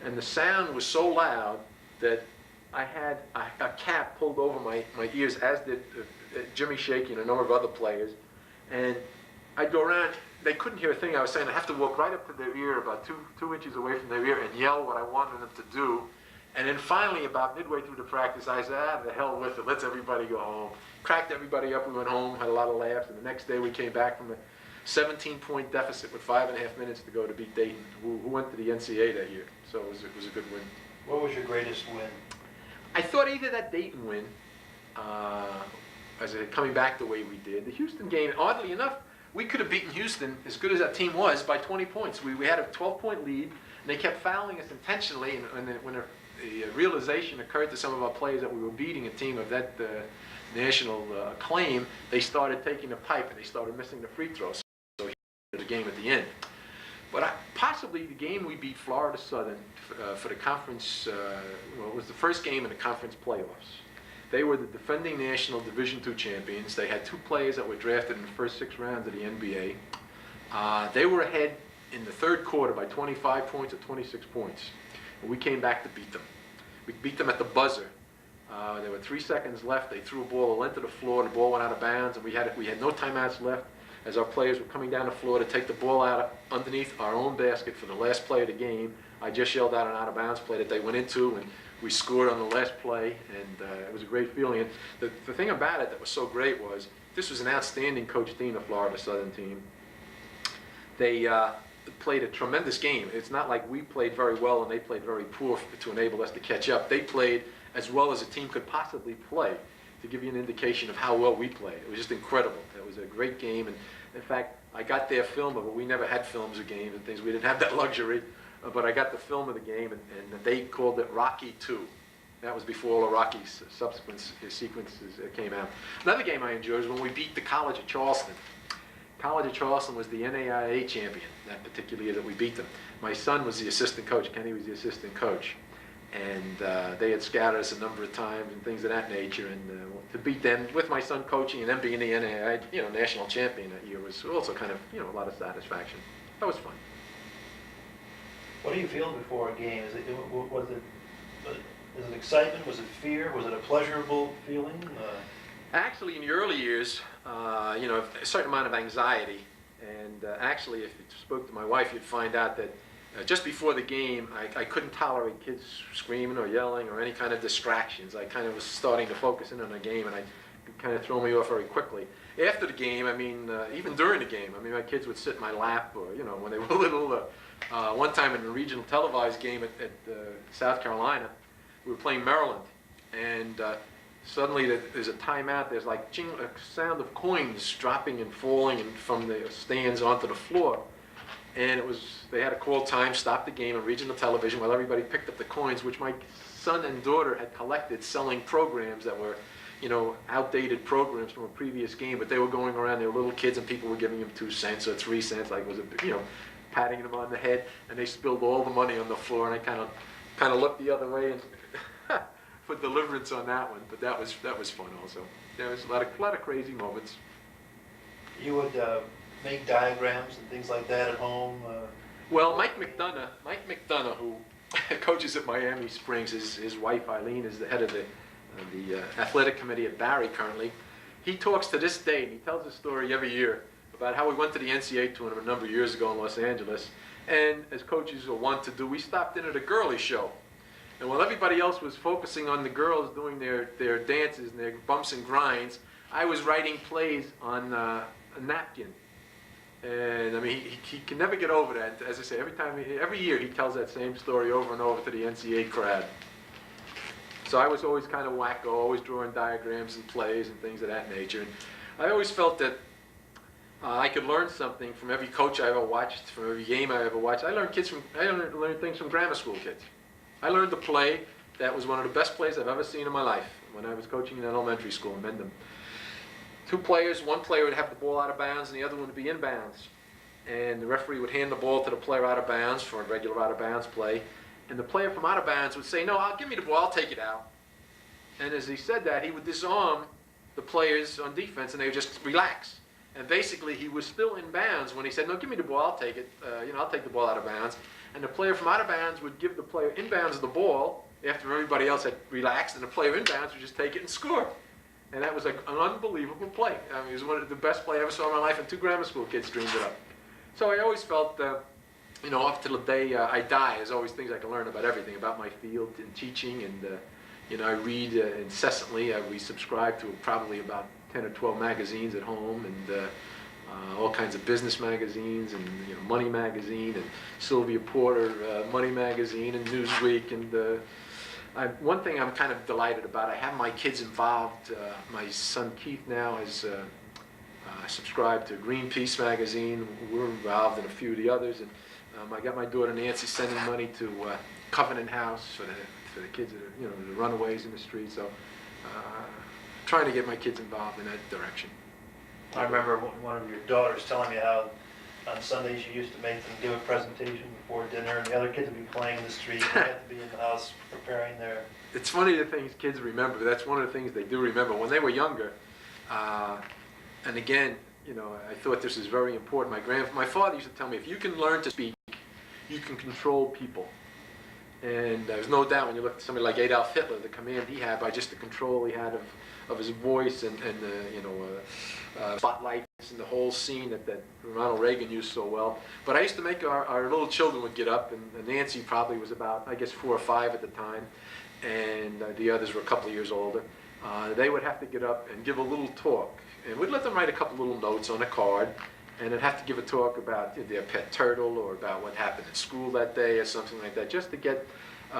And the sound was so loud that I had a cap pulled over my ears, as did Jimmy Shaky and a number of other players. And I'd go around they couldn't hear a thing I was saying. I have to walk right up to their ear, about two inches away from their ear, and yell what I wanted them to do. And then finally, about midway through the practice, I said, the hell with it, let's everybody go home. Cracked everybody up, we went home, had a lot of laughs, and the next day we came back from a 17-point deficit with 5.5 minutes to go to beat Dayton, who went to the NCAA that year. So it was a good win. What was your greatest win? I thought either that Dayton win, coming back the way we did. The Houston game, oddly enough, we could have beaten Houston, as good as that team was, by 20 points. We had a 12-point lead, and they kept fouling us intentionally, and when the realization occurred to some of our players that we were beating a team of that national acclaim, they started taking the pipe, and they started missing the free throws. So the game at the end. But possibly the game we beat Florida Southern for the conference, it was the first game in the conference playoffs. They were the defending national Division II champions. They had 2 players that were drafted in the first 6 rounds of the NBA. They were ahead in the third quarter by 25 points or 26 points. And we came back to beat them. We beat them at the buzzer. There were 3 seconds left. They threw a ball a length of the floor. The ball went out of bounds, and we had no timeouts left. As our players were coming down the floor to take the ball out underneath our own basket for the last play of the game, I just yelled out an out-of-bounds play that they went into, and we scored on the last play, and it was a great feeling. And the thing about it that was so great was this was an outstanding coach team, the Florida Southern team. They played a tremendous game. It's not like we played very well and they played very poor to enable us to catch up. They played as well as a team could possibly play, to give you an indication of how well we played. It was just incredible. It was a great game, and in fact, I got their film of it. We never had films of games and things. We didn't have that luxury, but I got the film of the game, and they called it Rocky II. That was before all the Rocky subsequent sequences came out. Another game I enjoyed was when we beat the College of Charleston. College of Charleston was the NAIA champion that particular year that we beat them. My son was the assistant coach. Kenny was the assistant coach. And they had scouted us a number of times and things of that nature, and to beat them with my son coaching and them being the NAIA, national champion that year was also kind of, a lot of satisfaction. That was fun. What do you feel before a game? Is it excitement? Was it fear? Was it a pleasurable feeling? Actually, in the early years, a certain amount of anxiety, and actually, if you spoke to my wife, you'd find out that just before the game, I couldn't tolerate kids screaming or yelling or any kind of distractions. I kind of was starting to focus in on the game, and it kind of threw me off very quickly. After the game, even during the game, my kids would sit in my lap, or, when they were little. One time in a regional televised game at South Carolina, we were playing Maryland, and suddenly there's a timeout. There's like a sound of coins dropping and falling from the stands onto the floor. And they had a call time, stop the game on regional television while everybody picked up the coins, which my son and daughter had collected selling programs that were, outdated programs from a previous game, but they were going around, they were little kids, and people were giving them 2 cents or 3 cents, like it was patting them on the head, and they spilled all the money on the floor, and I kind of looked the other way and for deliverance on that one, but that was fun also. There was a lot of crazy moments. You would make diagrams and things like that at home? Well, Mike McDonough, who coaches at Miami Springs, his wife Eileen is the head of the athletic committee at Barry currently. He talks to this day, and he tells a story every year about how we went to the NCAA tournament a number of years ago in Los Angeles, and as coaches will want to do, we stopped in at a girly show. And while everybody else was focusing on the girls doing their dances and their bumps and grinds, I was writing plays on a napkin. And he can never get over that. As I say, every year he tells that same story over and over to the NCAA crowd. So I was always kind of wacko, always drawing diagrams and plays and things of that nature. And I always felt that I could learn something from every coach I ever watched, from every game I ever watched. I learned things from grammar school kids. I learned to play that was one of the best plays I've ever seen in my life when I was coaching in elementary school in Mendham. 2 players, one player would have the ball out of bounds and the other one would be in bounds. And the referee would hand the ball to the player out of bounds for a regular out of bounds play. And the player from out of bounds would say, "No, give me the ball, I'll take it out." And as he said that, he would disarm the players on defense and they would just relax. And basically he was still in bounds when he said, "No, give me the ball, I'll take it. I'll take the ball out of bounds." And the player from out of bounds would give the player in bounds the ball after everybody else had relaxed, and the player in bounds would just take it and score. And that was an unbelievable play. It was one of the best play I ever saw in my life, and 2 grammar school kids dreamed it up. So I always felt, you know, up till the day I die, there's always things I can learn about everything, about my field in teaching, and you know, I read incessantly. We subscribe to probably about 10 or 12 magazines at home, and all kinds of business magazines, and you know, Money Magazine, and Sylvia Porter Money Magazine, and Newsweek, and one thing I'm kind of delighted about, I have my kids involved. My son Keith now has subscribed to Greenpeace magazine. We're involved in a few of the others, and I got my daughter Nancy sending money to Covenant House for the kids that are, you know, the runaways in the street. So trying to get my kids involved in that direction. I remember one of your daughters telling me how on Sundays you used to make them do a presentation before dinner, and the other kids would be playing in the street, and they had to be in the house preparing their... It's funny the things kids remember. That's one of the things they do remember. When they were younger, and again, you know, I thought this is very important. My father used to tell me, if you can learn to speak, you can control people. And there's no doubt when you look at somebody like Adolf Hitler, the command he had by just the control he had of his voice, and you know, spotlights and the whole scene that Ronald Reagan used so well. But I used to make our little children would get up, and Nancy probably was about, I guess, 4 or 5 at the time, and the others were a couple of years older. They would have to get up and give a little talk. And we'd let them write a couple little notes on a card, and they'd have to give a talk about their pet turtle, or about what happened in school that day, or something like that, just to get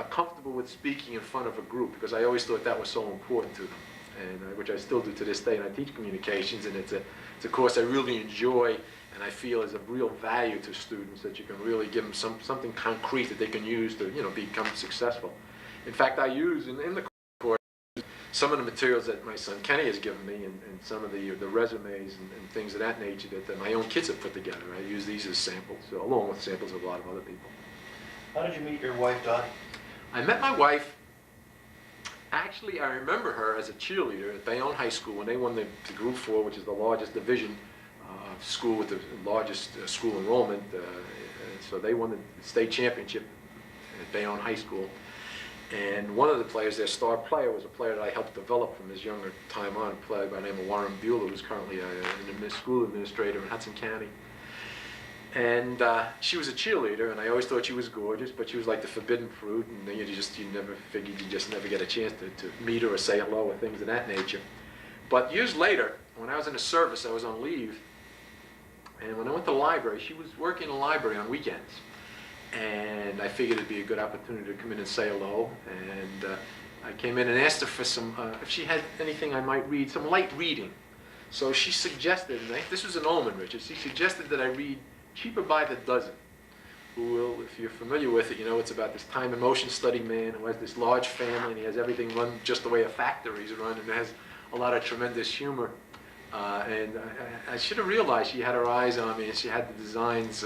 comfortable with speaking in front of a group, because I always thought that was so important to them, and which I still do to this day. And I teach communications, and it's a course I really enjoy, and I feel is of real value to students, that you can really give them something concrete that they can use to, you know, become successful. In fact, I use in the course some of the materials that my son Kenny has given me, and some of the resumes and things of that nature that my own kids have put together. I use these as samples, so, along with samples of a lot of other people. How did you meet your wife, Dottie? I met my wife, actually I remember her as a cheerleader at Bayonne High School when they won the Group 4, which is the largest division school with the largest school enrollment. So they won the state championship at Bayonne High School. And one of the players, their star player, was a player that I helped develop from his younger time on, a player by the name of Warren Bueller, who's currently a school administrator in Hudson County. And she was a cheerleader, and I always thought she was gorgeous, but she was like the forbidden fruit, and you never figured, you just never get a chance to meet her or say hello or things of that nature. But years later, when I was in the service, I was on leave, and when I went to the library, she was working in the library on weekends. And I figured it'd be a good opportunity to come in and say hello. And I came in and asked her for some, if she had anything I might read, some light reading. So she suggested, and this was an omen, Richard, she suggested that I read Cheaper by the Dozen. Who will, if you're familiar with it, you know it's about this time and motion study man who has this large family, and he has everything run just the way a factory's run, and it has a lot of tremendous humor. And I should have realized she had her eyes on me, and she had the designs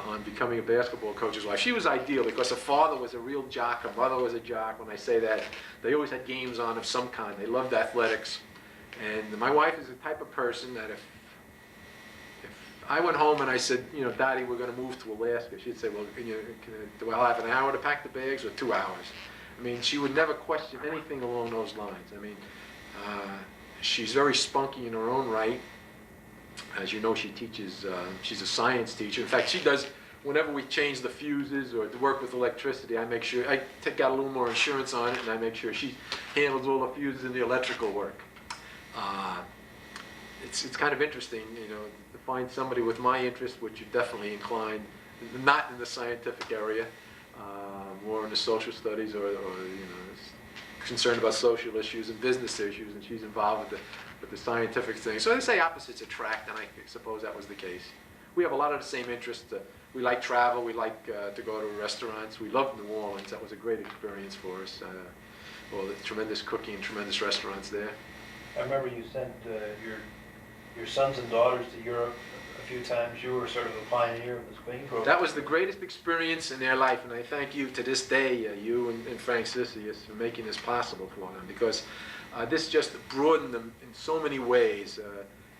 on becoming a basketball coach's wife. She was ideal because her father was a real jock, her mother was a jock. When I say that, they always had games on of some kind. They loved athletics. And my wife is the type of person that if I went home and I said, you know, Dottie, we're going to move to Alaska, she'd say, well, do I have an hour to pack the bags or 2 hours? I mean, she would never question anything along those lines. I mean, she's very spunky in her own right. As you know, she teaches, she's a science teacher. In fact, she does, whenever we change the fuses or work with electricity, I make sure, I take out a little more insurance on it, and I make sure she handles all the fuses and the electrical work. It's kind of interesting, you know, to find somebody with my interest, which are definitely inclined, not in the scientific area, more in the social studies, or you know, concerned about social issues and business issues, and she's involved with the scientific thing. So they say opposites attract, and I suppose that was the case. We have a lot of the same interests. We like travel. We like to go to restaurants. We love New Orleans. That was a great experience for us. All the tremendous cooking, tremendous restaurants there. I remember you sent your sons and daughters to Europe a few times. You were sort of a pioneer of the Spain program. That was the greatest experience in their life, and I thank you to this day, you and Frank Sisius, for making this possible for them, because this just broadened them in so many ways.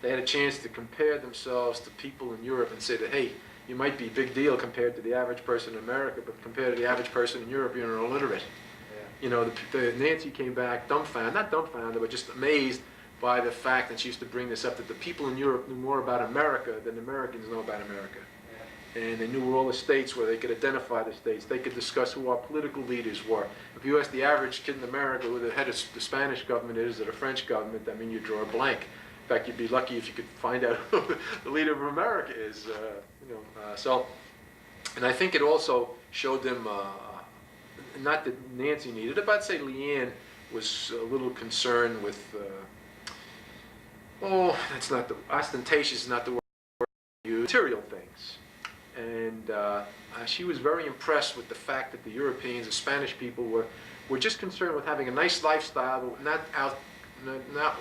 They had a chance to compare themselves to people in Europe and say that, hey, you might be a big deal compared to the average person in America, but compared to the average person in Europe, you're illiterate. Yeah. You know, Nancy came back dumbfounded, not dumbfounded, but just amazed by the fact, and she used to bring this up, that the people in Europe knew more about America than Americans know about America. And they knew where all the states were. They could identify the states. They could discuss who our political leaders were. If you ask the average kid in America who the head of the Spanish government is or the French government, I mean, you draw a blank. In fact, you'd be lucky if you could find out who the leader of America is. And I think it also showed them, not that Nancy needed it, but I'd say Leanne was a little concerned with, that's not the, ostentatious is not the word, material things. And she was very impressed with the fact that the Europeans, the Spanish people, were just concerned with having a nice lifestyle, but not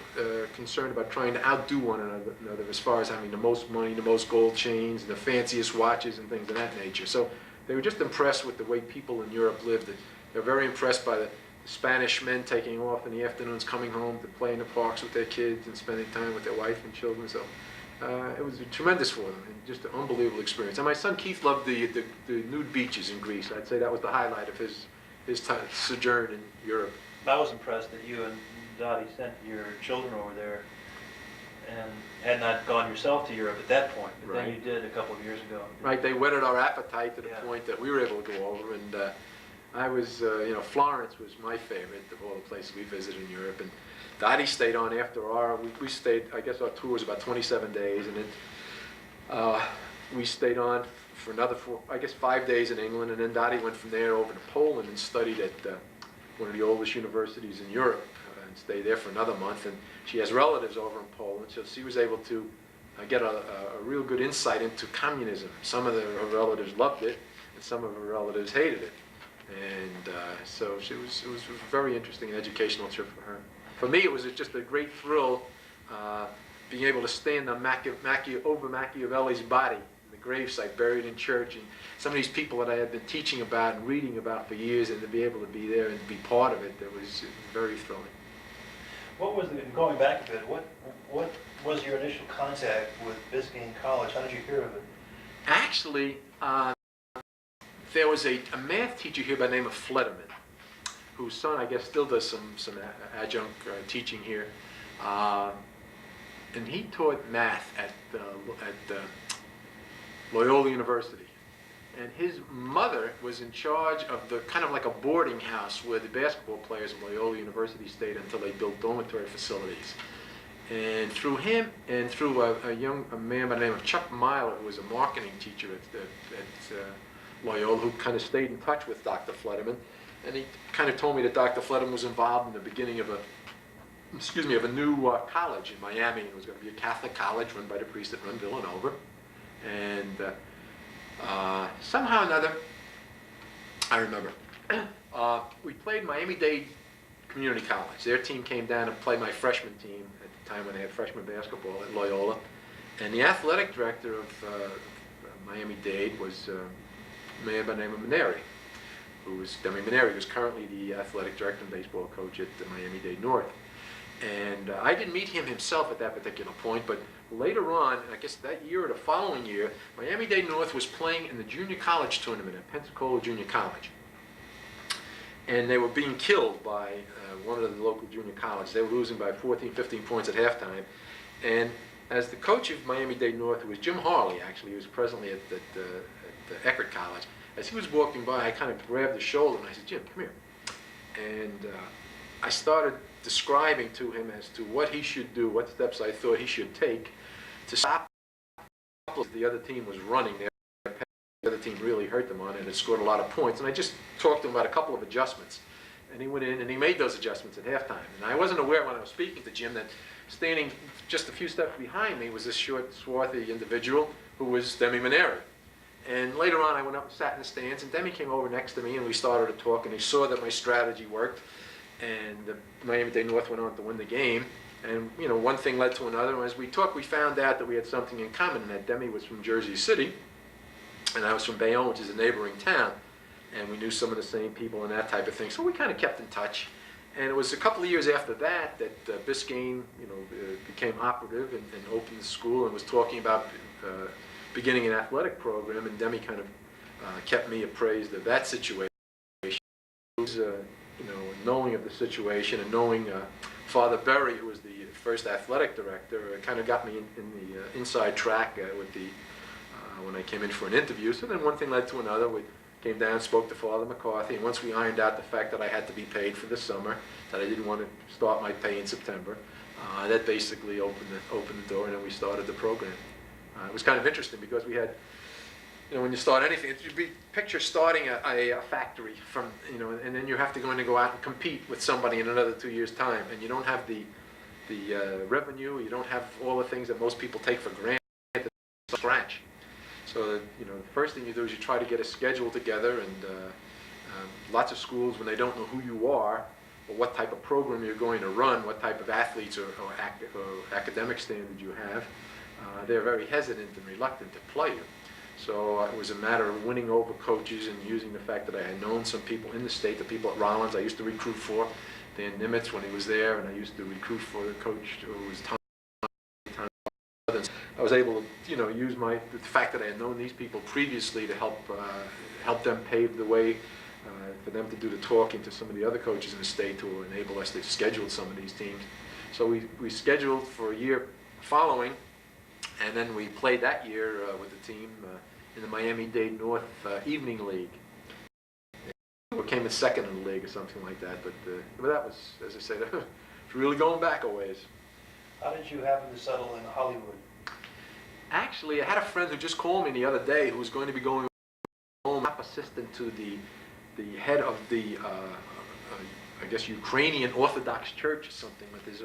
concerned about trying to outdo one another as far as having the most money, the most gold chains, the fanciest watches and things of that nature. So they were just impressed with the way people in Europe lived. They're very impressed by the Spanish men taking off in the afternoons, coming home to play in the parks with their kids and spending time with their wife and children. So it was tremendous for them, and just an unbelievable experience. And my son Keith loved the nude beaches in Greece. I'd say that was the highlight of his sojourn in Europe. I was impressed that you and Dottie sent your children over there and had not gone yourself to Europe at that point, but Right. then you did a couple of years ago. Right, they whetted our appetite to the Yeah. point that we were able to go over, and I was, Florence was my favorite of all the places we visited in Europe, and Dottie stayed on after we stayed, I guess our tour was about 27 days, and then we stayed on for another 5 days in England, and then Dottie went from there over to Poland and studied at one of the oldest universities in Europe, and stayed there for another month, and she has relatives over in Poland, so she was able to get a real good insight into communism. Some of her relatives loved it, and some of her relatives hated it. And so it was a very interesting and educational trip for her. For me, it was just a great thrill being able to stand on over Machiavelli's body, the gravesite buried in church, and some of these people that I had been teaching about and reading about for years, and to be able to be there and be part of it, it was very thrilling. What was going back a bit? What was your initial contact with Biscayne College? How did you hear of it? Actually, there was a math teacher here by the name of Flederman, whose son, I guess, still does some adjunct teaching here, and he taught math at Loyola University. And his mother was in charge of the kind of like a boarding house where the basketball players at Loyola University stayed until they built dormitory facilities. And through him and through a man by the name of Chuck Myler, who was a marketing teacher at Loyola, who kind of stayed in touch with Dr. Flederman, and he kind of told me that Dr. Flederman was involved in the beginning of a new college in Miami. It was going to be a Catholic college run by the priest that run Villanova, and somehow or another, I remember, we played Miami-Dade Community College. Their team came down and played my freshman team at the time when they had freshman basketball at Loyola, and the athletic director of Miami-Dade was a man by the name of Maneri, Demi Maneri, who was currently the athletic director and baseball coach at the Miami-Dade North. And I didn't meet him himself at that particular point, but later on, I guess that year or the following year, Miami-Dade North was playing in the junior college tournament at Pensacola Junior College. And they were being killed by one of the local junior colleges. They were losing by 14, 15 points at halftime. And as the coach of Miami-Dade North, who was Jim Harley, actually, he was presently at Eckerd College, as he was walking by, I kind of grabbed his shoulder and I said, "Jim, come here." And I started describing to him as to what he should do, what steps I thought he should take to stop the other team was running there. The other team really hurt them on it and it scored a lot of points. And I just talked to him about a couple of adjustments. And he went in and he made those adjustments at halftime. And I wasn't aware when I was speaking to Jim that standing just a few steps behind me was this short, swarthy individual who was Demi Maneri. And later on, I went up and sat in the stands, and Demi came over next to me, and we started to talk, and he saw that my strategy worked, and Miami-Dade North went on to win the game. And, one thing led to another, and as we talked, we found out that we had something in common, and that Demi was from Jersey City, and I was from Bayonne, which is a neighboring town, and we knew some of the same people and that type of thing, so we kind of kept in touch. And it was a couple of years after that that Biscayne, became operative and opened the school and was talking about beginning an athletic program, and Demi kind of kept me appraised of that situation. It was, knowing of the situation and knowing Father Berry, who was the first athletic director, kind of got me in the inside track with the when I came in for an interview. So then one thing led to another. We came down, spoke to Father McCarthy, and once we ironed out the fact that I had to be paid for the summer, that I didn't want to start my pay in September, that basically opened the door, and then we started the program. It was kind of interesting because we had, you know, when you start anything, picture starting a factory from, you know, and then you have to go in and go out and compete with somebody in another 2 years' time, and you don't have the revenue, you don't have all the things that most people take for granted from scratch. So, you know, the first thing you do is you try to get a schedule together, and lots of schools, when they don't know who you are, or what type of program you're going to run, what type of athletes or academic standard you have, they're very hesitant and reluctant to play you. So it was a matter of winning over coaches and using the fact that I had known some people in the state, the people at Rollins I used to recruit for, Dan Nimitz when he was there, and I used to recruit for the coach who was Tom. I was able to, you know, use the fact that I had known these people previously to help them pave the way for them to do the talking to some of the other coaches in the state to enable us to schedule some of these teams. So we scheduled for a year following, and then we played that year with the team in the Miami-Dade North Evening League. We came in second in the league or something like that, but that was, as I said, it's really going back a ways. How did you happen to settle in Hollywood? Actually, I had a friend who just called me the other day who was going to be going home, assistant to the head of the, I guess, Ukrainian Orthodox Church or something with his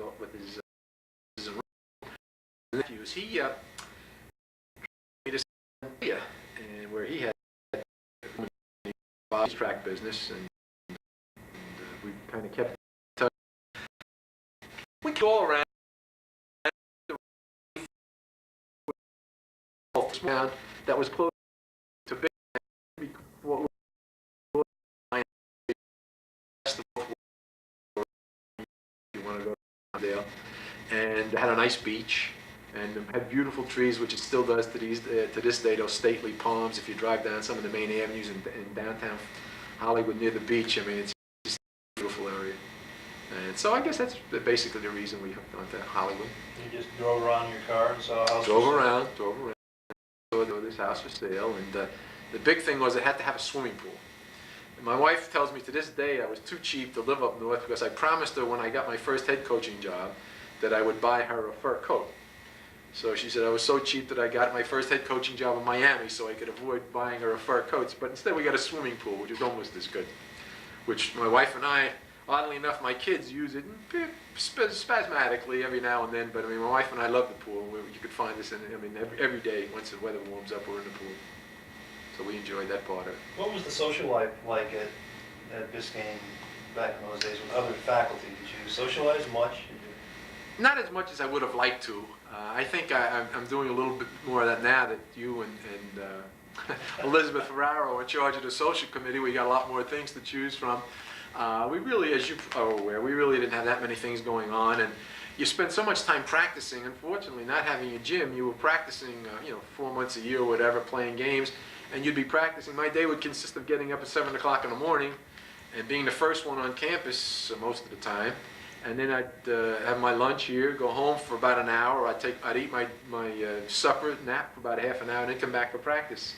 nephews. He made a and where he had a track business, and we kind of kept in touch. We could all around. That was close to Biscayne, what was you want to go down there, and had a nice beach, and had beautiful trees, which it still does to this day. Those stately palms. If you drive down some of the main avenues in downtown Hollywood near the beach, I mean, it's just a beautiful area. And so I guess that's basically the reason we went to Hollywood. You just drove around in your car and saw a house. Drove around. This house for sale, and the big thing was it had to have a swimming pool. And my wife tells me to this day I was too cheap to live up north because I promised her when I got my first head coaching job that I would buy her a fur coat. So she said I was so cheap that I got my first head coaching job in Miami so I could avoid buying her a fur coat. But instead we got a swimming pool, which is almost as good. Which my wife and I, oddly enough, my kids use it spasmodically every now and then, but I mean, my wife and I love the pool. You could find us in it, I mean, every day, once the weather warms up, we're in the pool. So we enjoyed that part of it. What was the social life like at Biscayne back in those days with other faculty? Did you socialize much? Not as much as I would have liked to. I think I'm doing a little bit more of that now that you and Elizabeth Ferraro are in charge of the social committee. We got a lot more things to choose from. We really, as you are aware, we really didn't have that many things going on, and you spend so much time practicing. Unfortunately, not having a gym, you were practicing, 4 months a year or whatever, playing games, and you'd be practicing. My day would consist of getting up at 7 o'clock in the morning and being the first one on campus most of the time, and then I'd have my lunch here, go home for about an hour. I'd eat my supper, nap for about half an hour, and then come back for practice.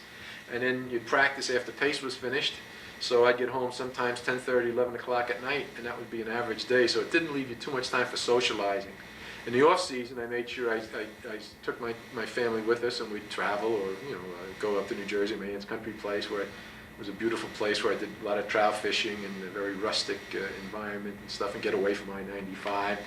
And then you'd practice after pace was finished. So I'd get home sometimes 10:30, 11 o'clock at night, and that would be an average day. So it didn't leave you too much time for socializing. In the off season, I made sure I took my family with us, and we'd travel or go up to New Jersey, my aunt's country place, where it was a beautiful place where I did a lot of trout fishing and a very rustic environment and stuff, and get away from I-95.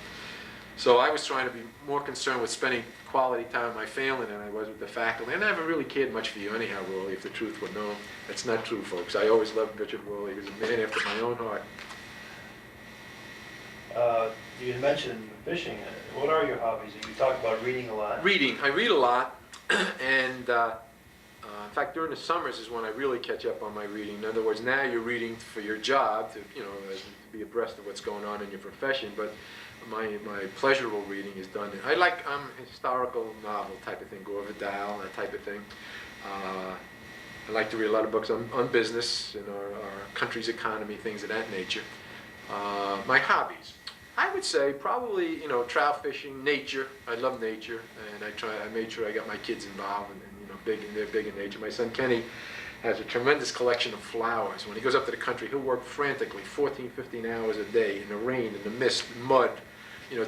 So I was trying to be more concerned with spending quality time with my family than I was with the faculty. And I never really cared much for you anyhow, Worley, if the truth were known. That's not true, folks. I always loved Richard Worley. He was a man after my own heart. You mentioned fishing. What are your hobbies? You talk about reading a lot. Reading. I read a lot. And in fact, during the summers is when I really catch up on my reading. In other words, now you're reading for your job to be abreast of what's going on in your profession. But my pleasurable reading is done. I like historical novel type of thing, Gorbachev, that type of thing. I like to read a lot of books on business and our country's economy, things of that nature. My hobbies. I would say probably, you know, trout fishing, nature. I love nature, and I made sure I got my kids involved, and you know, they're big in nature. My son Kenny has a tremendous collection of flowers. When he goes up to the country, he'll work frantically, 14, 15 hours a day in the rain, in the mist, mud, you know,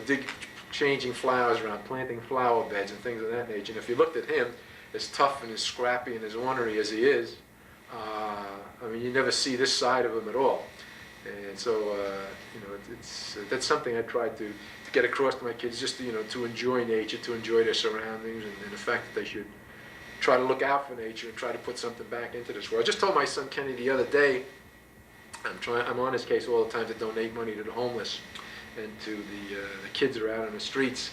changing flowers around, planting flower beds and things of that nature. And if you looked at him, as tough and as scrappy and as ornery as he is, I mean, you never see this side of him at all. And so, you know, that's something I try to get across to my kids, just to, you know, to enjoy nature, to enjoy their surroundings, and the fact that they should try to look out for nature and try to put something back into this world. I just told my son Kenny the other day, I'm on his case all the time to donate money to the homeless and to the kids that are out on the streets.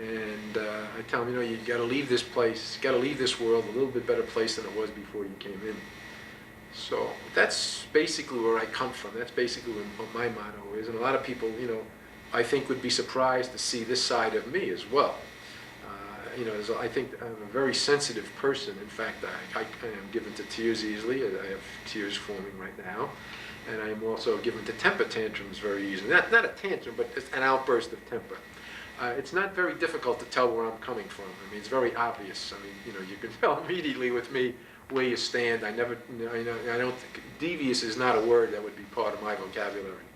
And I tell him, you know, you got to leave this place, got to leave this world a little bit better place than it was before you came in. So that's basically where I come from. That's basically what my motto is. And a lot of people, you know, I think would be surprised to see this side of me as well. You know, I think I'm a very sensitive person. In fact, I am given to tears easily. I have tears forming right now. And I am also given to temper tantrums very easily. Not a tantrum, but it's an outburst of temper. It's not very difficult to tell where I'm coming from. I mean, it's very obvious. I mean, you know, you can tell immediately with me where you stand. I don't think, devious is not a word that would be part of my vocabulary.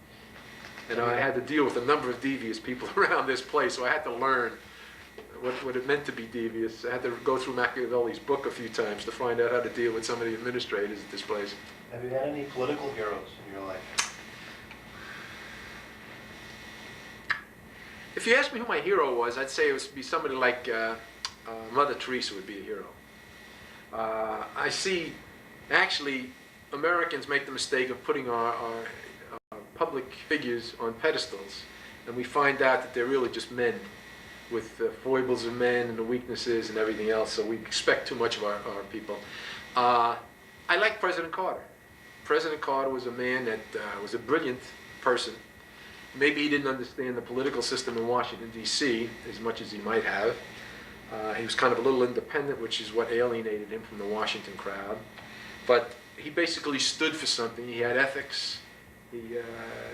And I had to deal with a number of devious people around this place, so I had to learn what it meant to be devious. I had to go through Machiavelli's book a few times to find out how to deal with some of the administrators at this place. Have you had any political heroes in your life? If you ask me who my hero was, I'd say it would be somebody like Mother Teresa would be a hero. I see, actually, Americans make the mistake of putting our public figures on pedestals, and we find out that they're really just men with the foibles of men and the weaknesses and everything else, so we expect too much of our people. I like President Carter. President Carter was a man that was a brilliant person. Maybe he didn't understand the political system in Washington, D.C. as much as he might have. He was kind of a little independent, which is what alienated him from the Washington crowd. But he basically stood for something. He had ethics. He,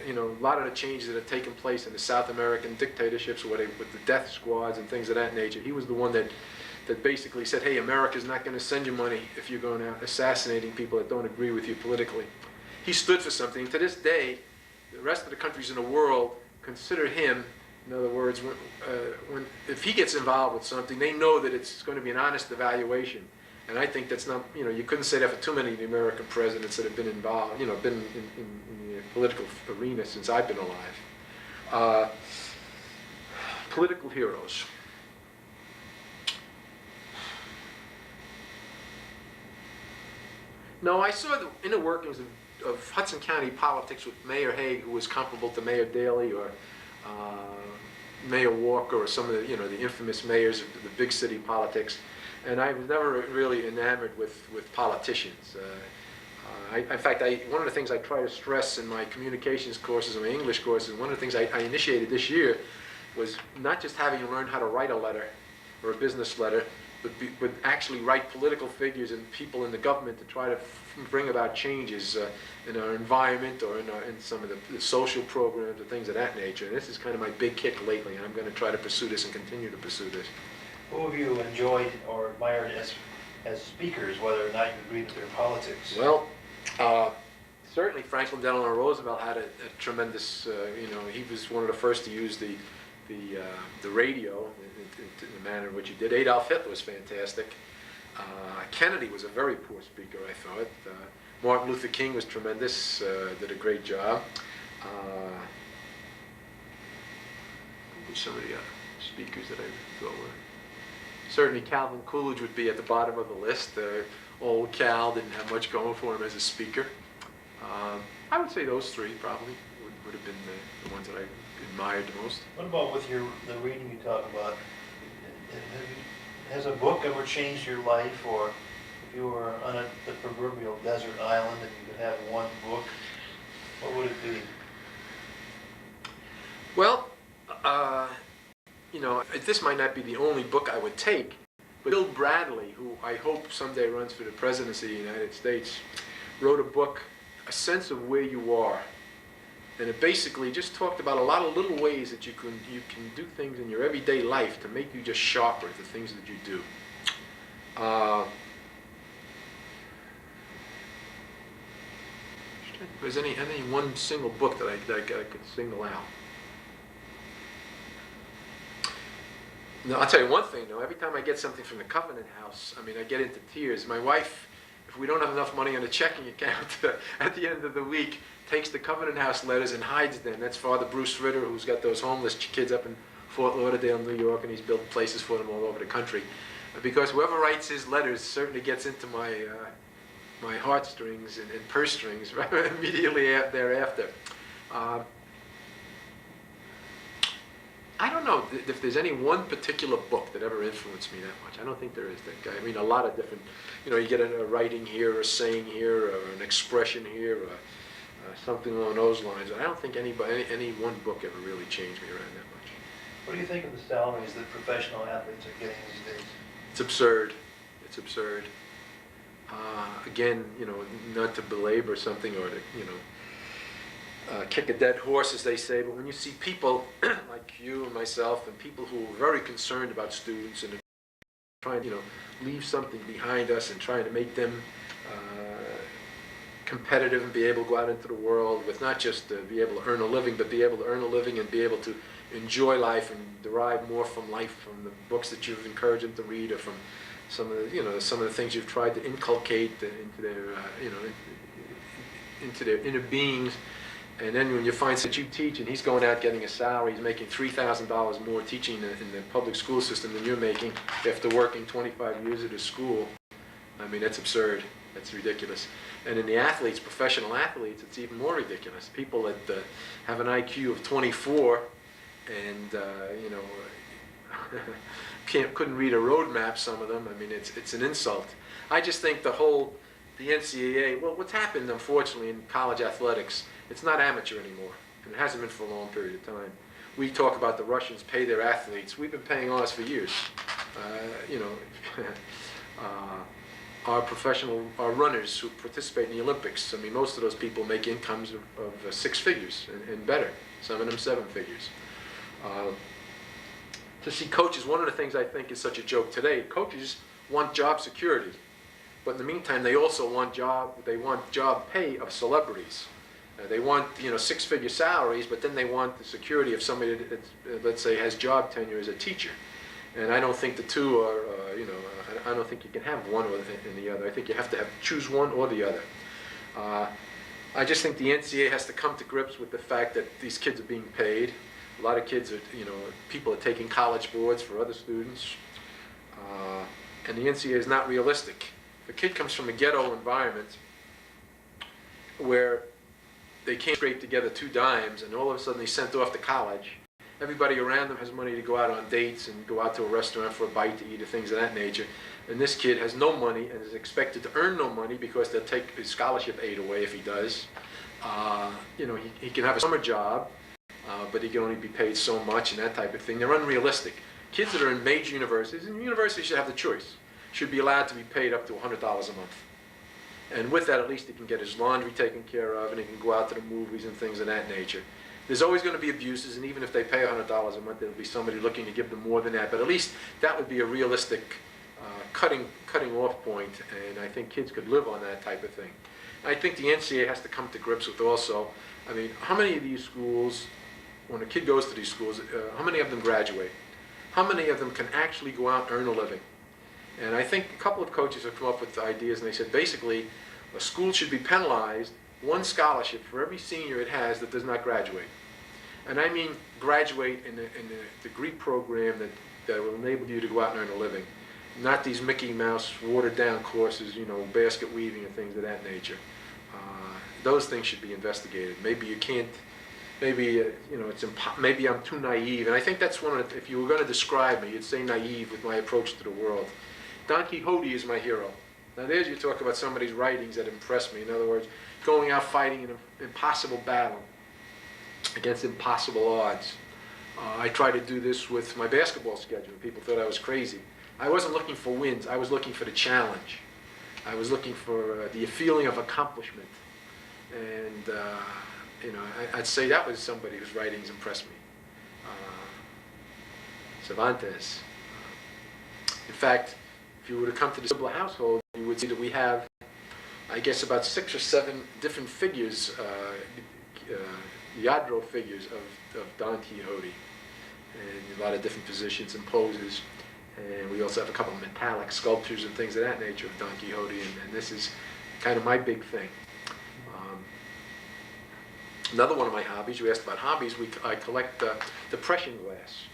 you know, a lot of the changes that had taken place in the South American dictatorships with the death squads and things of that nature, he was the one that basically said, hey, America's not going to send you money if you're going out assassinating people that don't agree with you politically. He stood for something. To this day, the rest of the countries in the world consider him, in other words, if he gets involved with something, they know that it's going to be an honest evaluation. And I think that's not, you know, you couldn't say that for too many of the American presidents that have been involved, you know, been in the political arena since I've been alive. Political heroes. No, I saw the inner workings of Hudson County politics with Mayor Haig, who was comparable to Mayor Daley or Mayor Walker or some of the, you know, the infamous mayors of the big city politics. And I was never really enamored with politicians. In fact, one of the things I try to stress in my communications courses and my English courses, one of the things I initiated this year was not just having to learn how to write a letter or a business letter, but actually write political figures and people in the government to try to bring about changes in our environment or in some of the social programs and things of that nature. And this is kind of my big kick lately, and I'm going to try to pursue this and continue to pursue this. Who have you enjoyed or admired as speakers, whether or not you agree with their politics? Well, certainly Franklin Delano Roosevelt had a tremendous, you know, he was one of the first to use the radio in the manner in which he did. Adolf Hitler was fantastic. Kennedy was a very poor speaker, I thought. Martin Luther King was tremendous, did a great job. Some of the speakers that I thought were. Certainly Calvin Coolidge would be at the bottom of the list. Old Cal didn't have much going for him as a speaker. I would say those three probably would have been the ones that I admired the most. What about with the reading you talk about? Has a book ever changed your life, or if you were on the proverbial desert island and you could have one book, what would it be? Well, you know, this might not be the only book I would take, but Bill Bradley, who I hope someday runs for the presidency of the United States, wrote a book, A Sense of Where You Are. and it basically just talked about a lot of little ways that you can do things in your everyday life to make you just sharper at the things that you do. If there's any one single book that I could single out. No, I'll tell you one thing though, every time I get something from the Covenant House, I mean, I get into tears. My wife, if we don't have enough money on a checking account at the end of the week, takes the Covenant House letters and hides them. That's Father Bruce Ritter, who's got those homeless kids up in Fort Lauderdale, New York, and he's built places for them all over the country. Because whoever writes his letters certainly gets into my my heartstrings and purse strings immediately thereafter. I don't know if there's any one particular book that ever influenced me that much. I don't think there is. I mean, a lot of different, you get a writing here, or a saying here, or an expression here, or something along those lines. I don't think any one book ever really changed me around that much. What do you think of the salaries that professional athletes are getting these days? It's absurd. It's absurd. Again, not to belabor something or to, kick a dead horse, as they say, but when you see people like you and myself and people who are very concerned about students and trying to, leave something behind us and trying to make them competitive and be able to go out into the world with not just be able to earn a living, but be able to earn a living and be able to enjoy life and derive more from life from the books that you've encouraged them to read, or from some of the, some of the things you've tried to inculcate into their, into their inner beings. And then when you find that you teach and he's going out getting a salary, he's making $3,000 more teaching in the public school system than you're making after working 25 years at a school. I mean, that's absurd. That's ridiculous. And in the athletes, professional athletes, it's even more ridiculous. People that have an IQ of 24 and, couldn't read a road map, some of them. I mean, it's an insult. I just think the NCAA, well, what's happened, unfortunately, in college athletics, it's not amateur anymore, and it hasn't been for a long period of time. We talk about the Russians pay their athletes. We've been paying ours for years. Our runners who participate in the Olympics, I mean, most of those people make incomes of 6 figures and better, some of them 7 figures. To see coaches, one of the things I think is such a joke today, coaches want job security, but in the meantime, they also want job pay of celebrities. They want 6-figure salaries, but then they want the security of somebody that, let's say, has job tenure as a teacher. And I don't think the two are, I don't think you can have one or the other. I think you have to choose one or the other. I just think the NCAA has to come to grips with the fact that these kids are being paid. A lot of kids are, people are taking college boards for other students. And the NCAA is not realistic. If a kid comes from a ghetto environment where they can't scrape together 2 dimes and all of a sudden he's sent off to college, everybody around them has money to go out on dates and go out to a restaurant for a bite to eat or things of that nature. And this kid has no money and is expected to earn no money because they'll take his scholarship aid away if he does. He can have a summer job, but he can only be paid so much and that type of thing. They're unrealistic. Kids that are in major universities, and universities should have the choice, should be allowed to be paid up to $100 a month. And with that, at least he can get his laundry taken care of and he can go out to the movies and things of that nature. There's always going to be abuses, and even if they pay $100 a month, there'll be somebody looking to give them more than that. But at least that would be a realistic cutting off point, and I think kids could live on that type of thing. I think the NCAA has to come to grips with also, I mean, how many of these schools, when a kid goes to these schools, how many of them graduate? How many of them can actually go out and earn a living? And I think a couple of coaches have come up with ideas, and they said basically a school should be penalized 1 scholarship for every senior it has that does not graduate. And I mean graduate in the degree program that will enable you to go out and earn a living. Not these Mickey Mouse watered down courses, basket weaving and things of that nature. Those things should be investigated. Maybe you can't, maybe maybe I'm too naive. And I think that's one of the, if you were going to describe me, you'd say naive with my approach to the world. Don Quixote is my hero. Now there's you talk about somebody's writings that impress me. In other words, going out fighting an impossible battle against impossible odds. I tried to do this with my basketball schedule. People thought I was crazy. I wasn't looking for wins. I was looking for the challenge. I was looking for the feeling of accomplishment. And I'd say that was somebody whose writings impressed me. Cervantes. In fact, if you were to come to the Stibler household, you would see that we have, I guess, about 6 or 7 different figures, Yadro figures of Don Quixote, and a lot of different positions and poses. And we also have a couple of metallic sculptures and things of that nature of Don Quixote, and this is kind of my big thing. Another one of my hobbies, you asked about hobbies, I collect depression glass.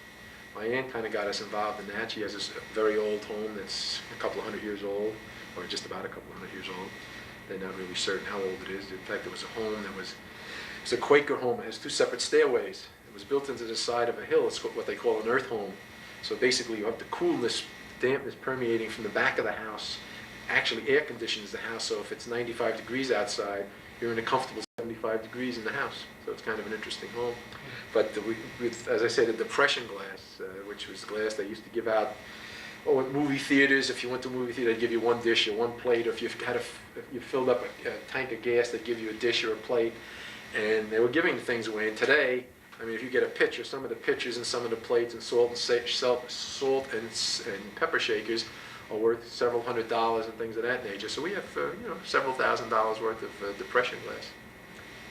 My aunt kind of got us involved in that. She has this very old home that's a couple of 100 years old, or just about a couple of 100 years old. They're not really certain how old it is. In fact, it was a home that was, it's a Quaker home. It has 2 separate stairways. It was built into the side of a hill. It's what they call an earth home. So basically you have the coolness, dampness permeating from the back of the house. Actually air conditions the house, so if it's 95 degrees outside, you're in a comfortable 75 degrees in the house. So it's kind of an interesting home. But with, as I say, the depression glass, which was glass they used to give out, at movie theaters. If you went to a movie theater, they'd give you 1 dish or 1 plate, or if you you filled up a tank of gas, they'd give you a dish or a plate. And they were giving things away. And today, I mean, if you get a pitcher, some of the pitchers and some of the plates and salt and pepper shakers are worth several $100s and things of that nature. So we have, several $1,000s worth of depression glass.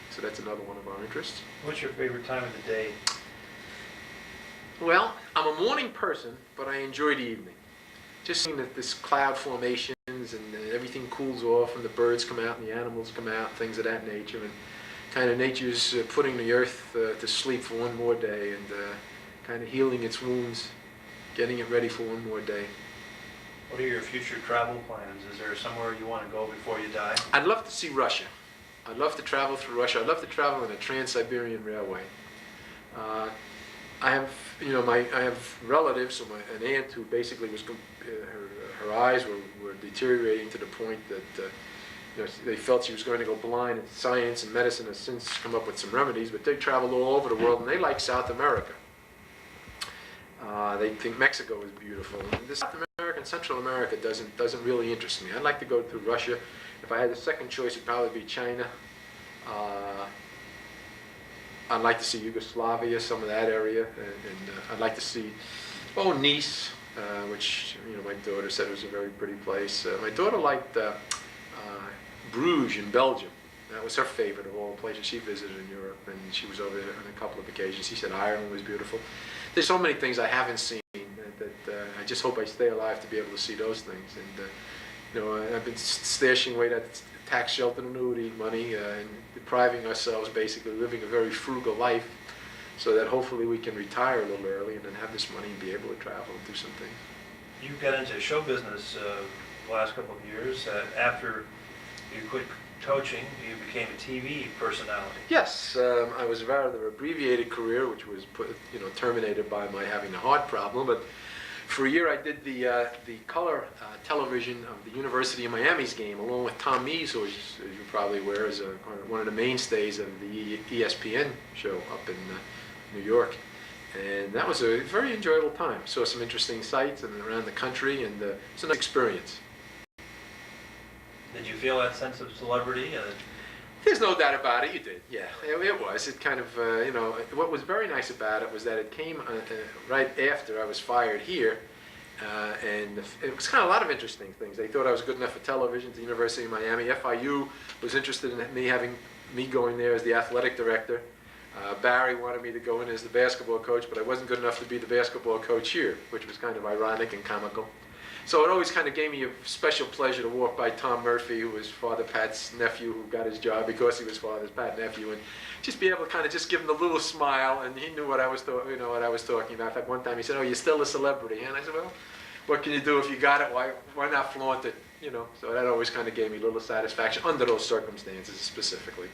So that's another one of our interests. What's your favorite time of the day? Well, I'm a morning person, but I enjoy the evening. Just seeing that this cloud formations and everything cools off and the birds come out and the animals come out, things of that nature, and kind of nature's putting the earth to sleep for one more day and kind of healing its wounds, getting it ready for one more day. What are your future travel plans? Is there somewhere you want to go before you die? I'd love to see Russia. I'd love to travel through Russia. I'd love to travel on a Trans-Siberian Railway. I have relatives, so an aunt who basically was, her eyes were deteriorating to the point that they felt she was going to go blind, and science and medicine has since come up with some remedies, but they traveled all over the world, and they like South America. They think Mexico is beautiful. And South America and Central America doesn't really interest me. I'd like to go through Russia. If I had a second choice, it'd probably be China. I'd like to see Yugoslavia, some of that area, and I'd like to see, Nice, which my daughter said was a very pretty place. My daughter liked Bruges in Belgium. That was her favorite of all the places she visited in Europe, and she was over there on a couple of occasions. She said Ireland was beautiful. There's so many things I haven't seen that I just hope I stay alive to be able to see those things. And I've been stashing away that tax shelter annuity money and depriving ourselves, basically living a very frugal life, so that hopefully we can retire a little early and then have this money and be able to travel and do some things. You got into show business the last couple of years. After you quit coaching, you became a TV personality. Yes, I was a rather abbreviated career, which was terminated by my having a heart problem. But for a year, I did the color television of the University of Miami's game, along with Tom Mees, who, as you're probably aware, is one of the mainstays of the ESPN show up in New York. And that was a very enjoyable time. Saw some interesting sights and around the country, and it's a nice experience. Did you feel that sense of celebrity? There's no doubt about it. You did, yeah. It was. It kind of, what was very nice about it was that it came right after I was fired here, and it was kind of a lot of interesting things. They thought I was good enough for television at the University of Miami. FIU was interested in me going there as the athletic director. Barry wanted me to go in as the basketball coach, but I wasn't good enough to be the basketball coach here, which was kind of ironic and comical. So it always kind of gave me a special pleasure to walk by Tom Murphy, who was Father Pat's nephew, who got his job because he was Father Pat's nephew, and just be able to kind of just give him a little smile, and he knew what I was talking about. In fact, one time he said, "Oh, you're still a celebrity," and I said, "Well, what can you do if you got it? Why not flaunt it?" So that always kind of gave me a little satisfaction under those circumstances specifically.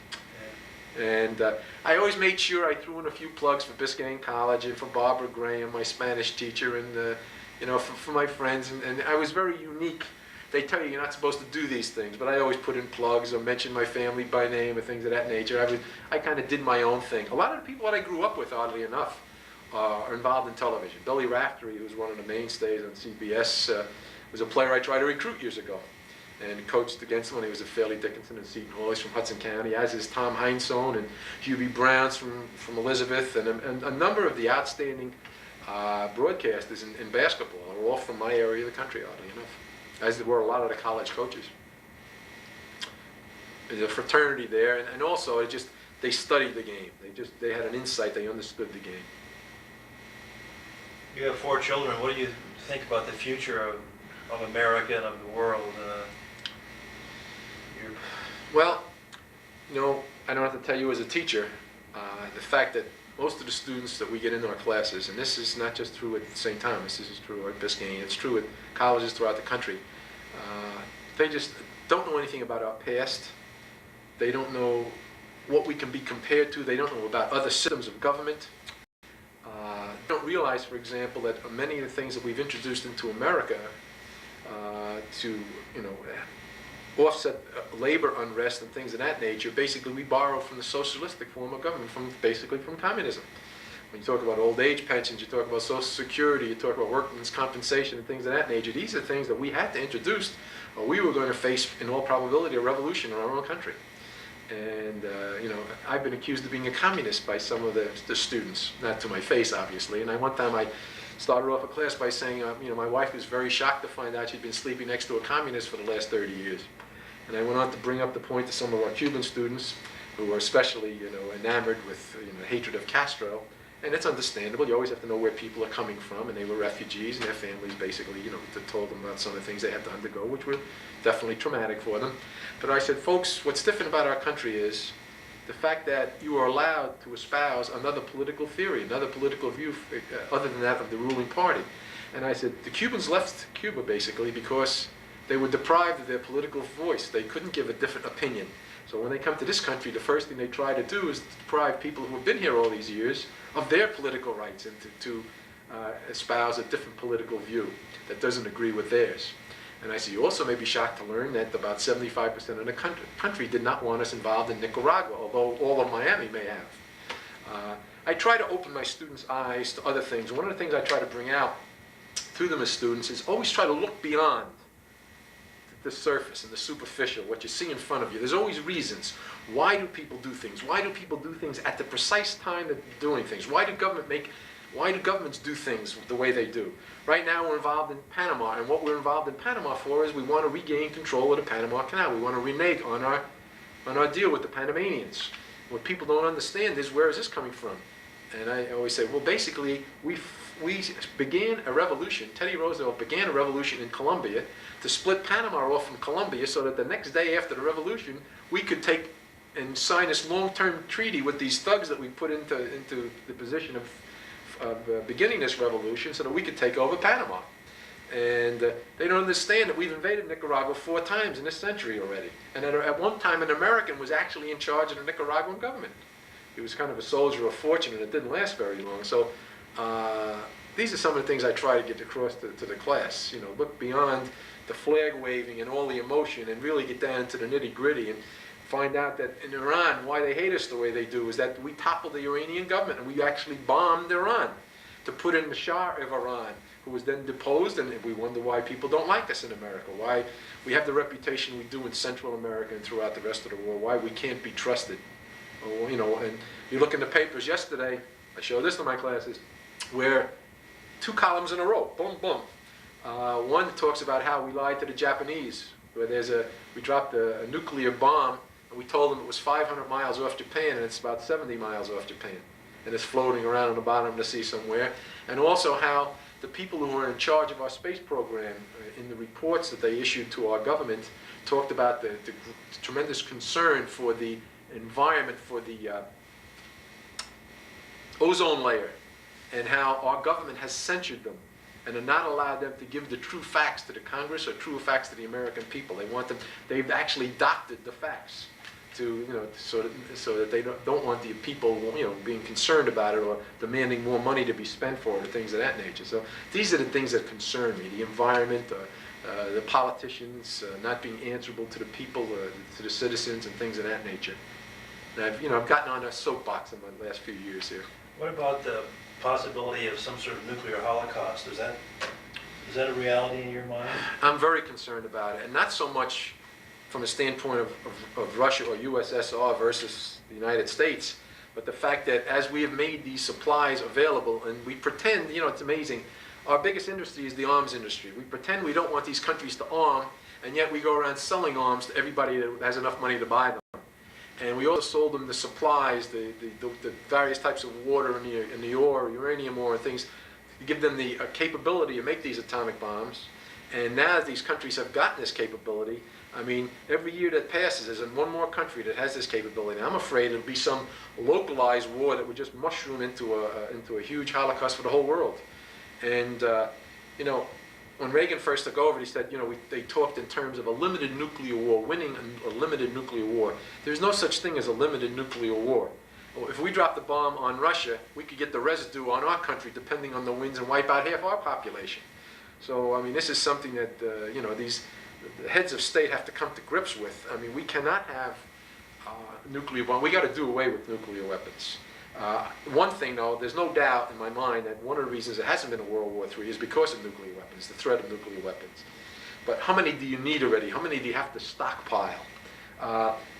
And I always made sure I threw in a few plugs for Biscayne College and for Barbara Graham, my Spanish teacher, and for my friends, and I was very unique. They tell you you're not supposed to do these things, but I always put in plugs or mention my family by name or things of that nature. I kind of did my own thing. A lot of the people that I grew up with, oddly enough, are involved in television. Billy Raftery, who's one of the mainstays on CBS, was a player I tried to recruit years ago. and coached against him when he was at Fairleigh Dickinson and Seton Hall. He's from Hudson County, as is Tom Heinsohn and Hubie Browns from Elizabeth, and a number of the outstanding broadcasters in basketball are all from my area of the country, oddly enough, as were a lot of the college coaches. There's a fraternity there, and also they studied the game. They had an insight. They understood the game. You have 4 children. What do you think about the future of America and of the world? Well, I don't have to tell you as a teacher, the fact that most of the students that we get into our classes, and this is not just true at St. Thomas, this is true at Biscayne, it's true at colleges throughout the country, they just don't know anything about our past. They don't know what we can be compared to. They don't know about other systems of government. They don't realize, for example, that many of the things that we've introduced into America to offset labor unrest and things of that nature, basically we borrow from the socialistic form of government, basically from communism. When you talk about old age pensions, you talk about Social Security, you talk about workmen's compensation and things of that nature. These are things that we had to introduce, or we were going to face, in all probability, a revolution in our own country. And I've been accused of being a communist by some of the students, not to my face, obviously. And one time I started off a class by saying, my wife was very shocked to find out she'd been sleeping next to a communist for the last 30 years. And I went on to bring up the point to some of our Cuban students who were especially, enamored with, hatred of Castro. And it's understandable. You always have to know where people are coming from, and they were refugees, and their families basically, told them about some of the things they had to undergo, which were definitely traumatic for them. But I said, folks, what's different about our country is the fact that you are allowed to espouse another political theory, another political view other than that of the ruling party. And I said, the Cubans left Cuba basically because they were deprived of their political voice. They couldn't give a different opinion. So when they come to this country, the first thing they try to do is deprive people who have been here all these years of their political rights and to espouse a different political view that doesn't agree with theirs. And I say, you also may be shocked to learn that about 75% of the country did not want us involved in Nicaragua, although all of Miami may have. I try to open my students' eyes to other things. One of the things I try to bring out through them as students is always try to look beyond the surface and the superficial, what you see in front of you. There's always reasons. Why do people do things? Why do people do things at the precise time that they're doing things? Why do governments do things the way they do? Right now we're involved in Panama, and what we're involved in Panama for is we want to regain control of the Panama Canal. We want to renege on our deal with the Panamanians. What people don't understand is, where is this coming from? And I always say, well, basically, we began a revolution. Teddy Roosevelt began a revolution in Colombia to split Panama off from Colombia so that the next day after the revolution, we could take and sign this long-term treaty with these thugs that we put into the position of beginning this revolution so that we could take over Panama. And they don't understand that we've invaded Nicaragua 4 times in this century already. And at one time, an American was actually in charge of the Nicaraguan government. He was kind of a soldier of fortune, and it didn't last very long. So these are some of the things I try to get across to the class. Look beyond the flag waving and all the emotion, and really get down to the nitty-gritty and find out that in Iran, why they hate us the way they do is that we toppled the Iranian government, and we actually bombed Iran to put in the Shah of Iran, who was then deposed, and we wonder why people don't like us in America, why we have the reputation we do in Central America and throughout the rest of the world, why we can't be trusted. And you look in the papers yesterday, I show this to my classes, where 2 columns in a row, boom, boom. One talks about how we lied to the Japanese, where we dropped a nuclear bomb, and we told them it was 500 miles off Japan, and it's about 70 miles off Japan. And it's floating around on the bottom of the sea somewhere. And also how the people who were in charge of our space program, in the reports that they issued to our government, talked about the tremendous concern for the environment, for the ozone layer, and how our government has censured them and have not allowed them to give the true facts to the Congress or true facts to the American people. They've actually doctored the facts to, so that they don't want the people, being concerned about it or demanding more money to be spent for it or things of that nature. So these are the things that concern me: the environment, the politicians not being answerable to the people, to the citizens, and things of that nature. And I've gotten on a soapbox in my last few years here. What about the possibility of some sort of nuclear holocaust? Is that Is that a reality in your mind? I'm very concerned about it, and not so much from a standpoint of Russia or USSR versus the United States, but the fact that as we have made these supplies available, and we pretend, you know, it's amazing, our biggest industry is the arms industry. We pretend we don't want these countries to arm, and yet we go around selling arms to everybody that has enough money to buy them. And we also sold them the supplies, the various types of water and the ore, uranium ore, and things, to give them the capability to make these atomic bombs. And now these countries have gotten this capability. I mean, every year that passes, there's one more country that has this capability. I'm afraid it'll be some localized war that would just mushroom into a huge holocaust for the whole world. And you know, when Reagan first took over, he said, you know, they talked in terms of a limited nuclear war, winning a limited nuclear war. There's no such thing as a limited nuclear war. Well, if we dropped the bomb on Russia, we could get the residue on our country, depending on the winds, and wipe out half our population. So, I mean, this is something that, you know, the heads of state have to come to grips with. I mean, we cannot have nuclear bomb. We got to do away with nuclear weapons. One thing, though, there's no doubt in my mind that one of the reasons it hasn't been a World War III is because of nuclear weapons, the threat of nuclear weapons. But how many do you need already? How many do you have to stockpile?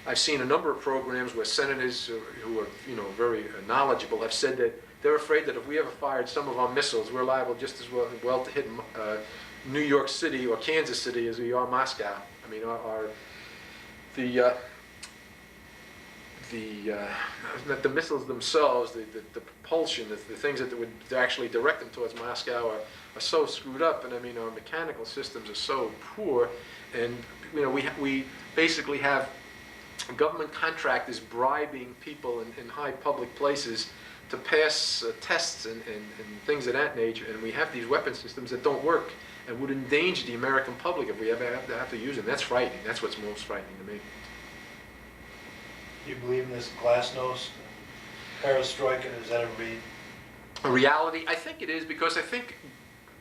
I've seen a number of programs where senators who are, you know, very knowledgeable have said that they're afraid that if we ever fired some of our missiles, we're liable just as well to hit New York City or Kansas City as we are Moscow. I mean, the missiles themselves, the propulsion, the things that would actually direct them towards Moscow are so screwed up, and I mean our mechanical systems are so poor, and you know we basically have government contractors bribing people in high public places to pass tests and things of that nature, and we have these weapon systems that don't work and would endanger the American public if we ever have to use them. That's frightening. That's what's most frightening to me. Do you believe in this glasnost, perestroika? Is that a reality? I think it is, because I think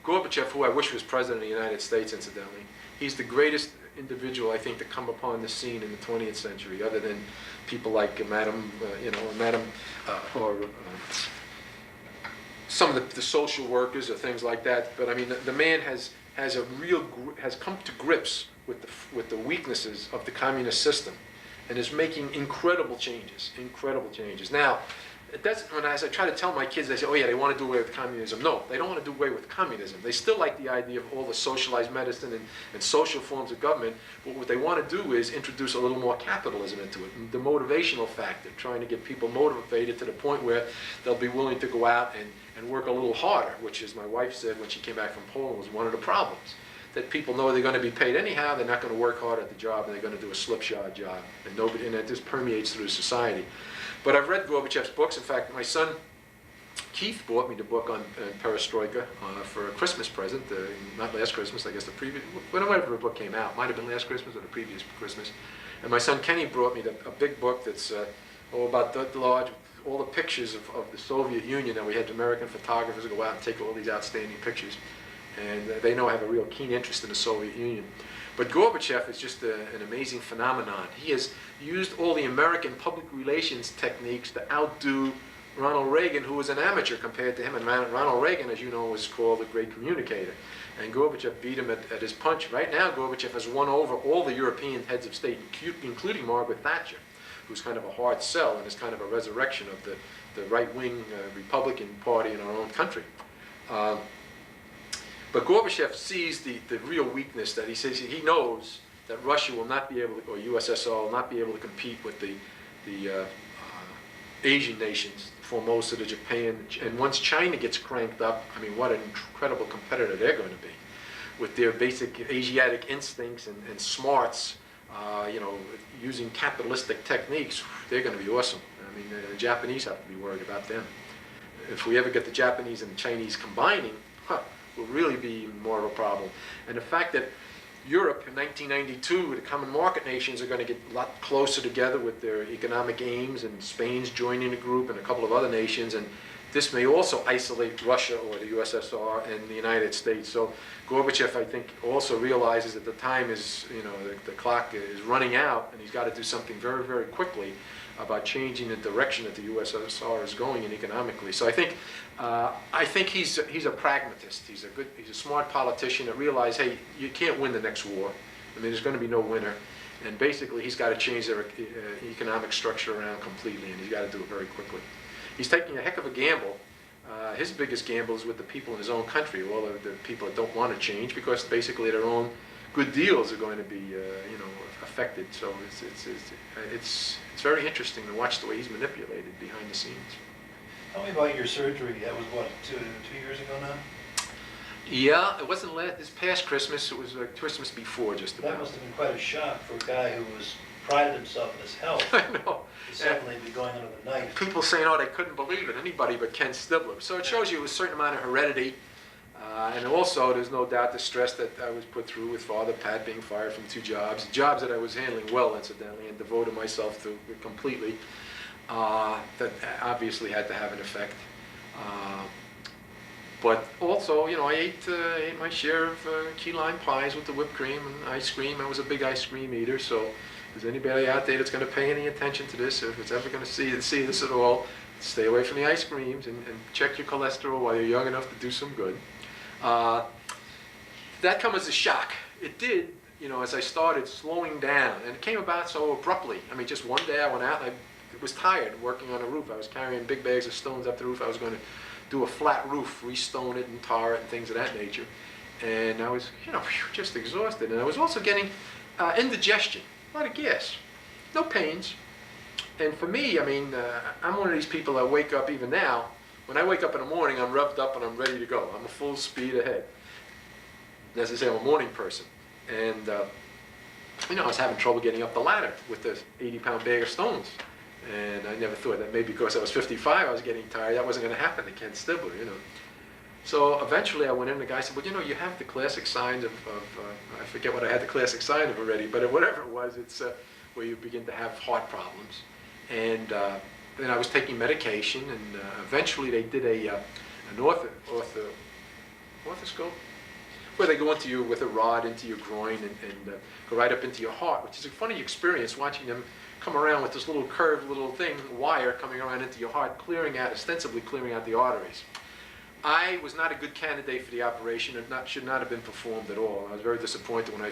Gorbachev, who I wish was president of the United States, incidentally, he's the greatest individual, I think, to come upon the scene in the 20th century, other than people like some of the social workers or things like that. But I mean, the man has come to grips with the weaknesses of the communist system, and is making incredible changes. Now, as I try to tell my kids, they say, oh yeah, they want to do away with communism. No, they don't want to do away with communism. They still like the idea of all the socialized medicine and social forms of government, but what they want to do is introduce a little more capitalism into it. The motivational factor, trying to get people motivated to the point where they'll be willing to go out and work a little harder, which, as my wife said when she came back from Poland, was one of the problems. That people know they're going to be paid anyhow, they're not going to work hard at the job, and they're going to do a slipshod job, and it just permeates through society. But I've read Gorbachev's books. In fact, my son Keith bought me the book on perestroika for a Christmas present, not last Christmas, I guess the previous, whenever the book came out, might have been last Christmas or the previous Christmas. And my son Kenny brought me a big book that's about all the pictures of the Soviet Union, and we had American photographers go out and take all these outstanding pictures. And they know I have a real keen interest in the Soviet Union. But Gorbachev is just an amazing phenomenon. He has used all the American public relations techniques to outdo Ronald Reagan, who was an amateur compared to him. And Ronald Reagan, as you know, was called the great communicator. And Gorbachev beat him at his punch. Right now, Gorbachev has won over all the European heads of state, including Margaret Thatcher, who's kind of a hard sell and is kind of a resurrection of the right-wing Republican Party in our own country. But Gorbachev sees the real weakness, that he says he knows that Russia will not be able to, or USSR will not be able to compete with the Asian nations, Formosa to Japan. And once China gets cranked up, I mean, what an incredible competitor they're going to be. With their basic Asiatic instincts and smarts, you know, using capitalistic techniques, they're going to be awesome. I mean, the Japanese have to be worried about them. If we ever get the Japanese and the Chinese combining, will really be more of a problem. And the fact that Europe in 1992, the common market nations are going to get a lot closer together with their economic aims, and Spain's joining the group and a couple of other nations, and this may also isolate Russia or the USSR and the United States. So Gorbachev, I think, also realizes that the time is, the clock is running out, and he's got to do something very, very quickly about changing the direction that the USSR is going in economically. So I think he's a pragmatist. He's a smart politician that realized, hey, you can't win the next war. I mean, there's going to be no winner. And basically, he's got to change their economic structure around completely, and he's got to do it very quickly. He's taking a heck of a gamble. His biggest gamble is with the people in his own country, all of the people that don't want to change, because basically their own good deals are going to be, affected. So it's very interesting to watch the way he's manipulated behind the scenes. Tell me about your surgery. That was what, two years ago now? Yeah, it wasn't this past Christmas. It was Christmas before, just about. That must have been quite a shock for a guy who was prided himself in his health. I know. To suddenly be going under the knife. People saying, oh, they couldn't believe it, anybody but Ken Stibler. So it shows you a certain amount of heredity. And also, there's no doubt the stress that I was put through with Father Pat being fired from 2 jobs that I was handling well, incidentally, and devoted myself to completely. That obviously had to have an effect. But also, I ate my share of key lime pies with the whipped cream and ice cream. I was a big ice cream eater, so if there's anybody out there that's going to pay any attention to this, or if it's ever going to see this at all, stay away from the ice creams and check your cholesterol while you're young enough to do some good. That came as a shock. It did, as I started slowing down, and it came about so abruptly. I mean, just one day I went out and I was tired working on a roof. I was carrying big bags of stones up the roof. I was going to do a flat roof, restone it and tar it and things of that nature. And I was, just exhausted. And I was also getting indigestion, a lot of gas, no pains. And for me, I mean, I'm one of these people that wake up even now. When I wake up in the morning, I'm revved up and I'm ready to go. I'm a full speed ahead. And as I say, I'm a morning person. And, I was having trouble getting up the ladder with this 80-pound bag of stones. And I never thought that maybe because I was 55, I was getting tired. That wasn't going to happen to Ken Stibler, So eventually I went in, the guy said, well, you have the classic signs of I forget what I had the classic sign of already, but whatever it was, it's where you begin to have heart problems. And then I was taking medication, and eventually they did an orthoscope, where they go into you with a rod into your groin and go right up into your heart, which is a funny experience watching them come around with this little curved wire coming around into your heart, ostensibly clearing out the arteries. I was not a good candidate for the operation. It should not have been performed at all. I was very disappointed when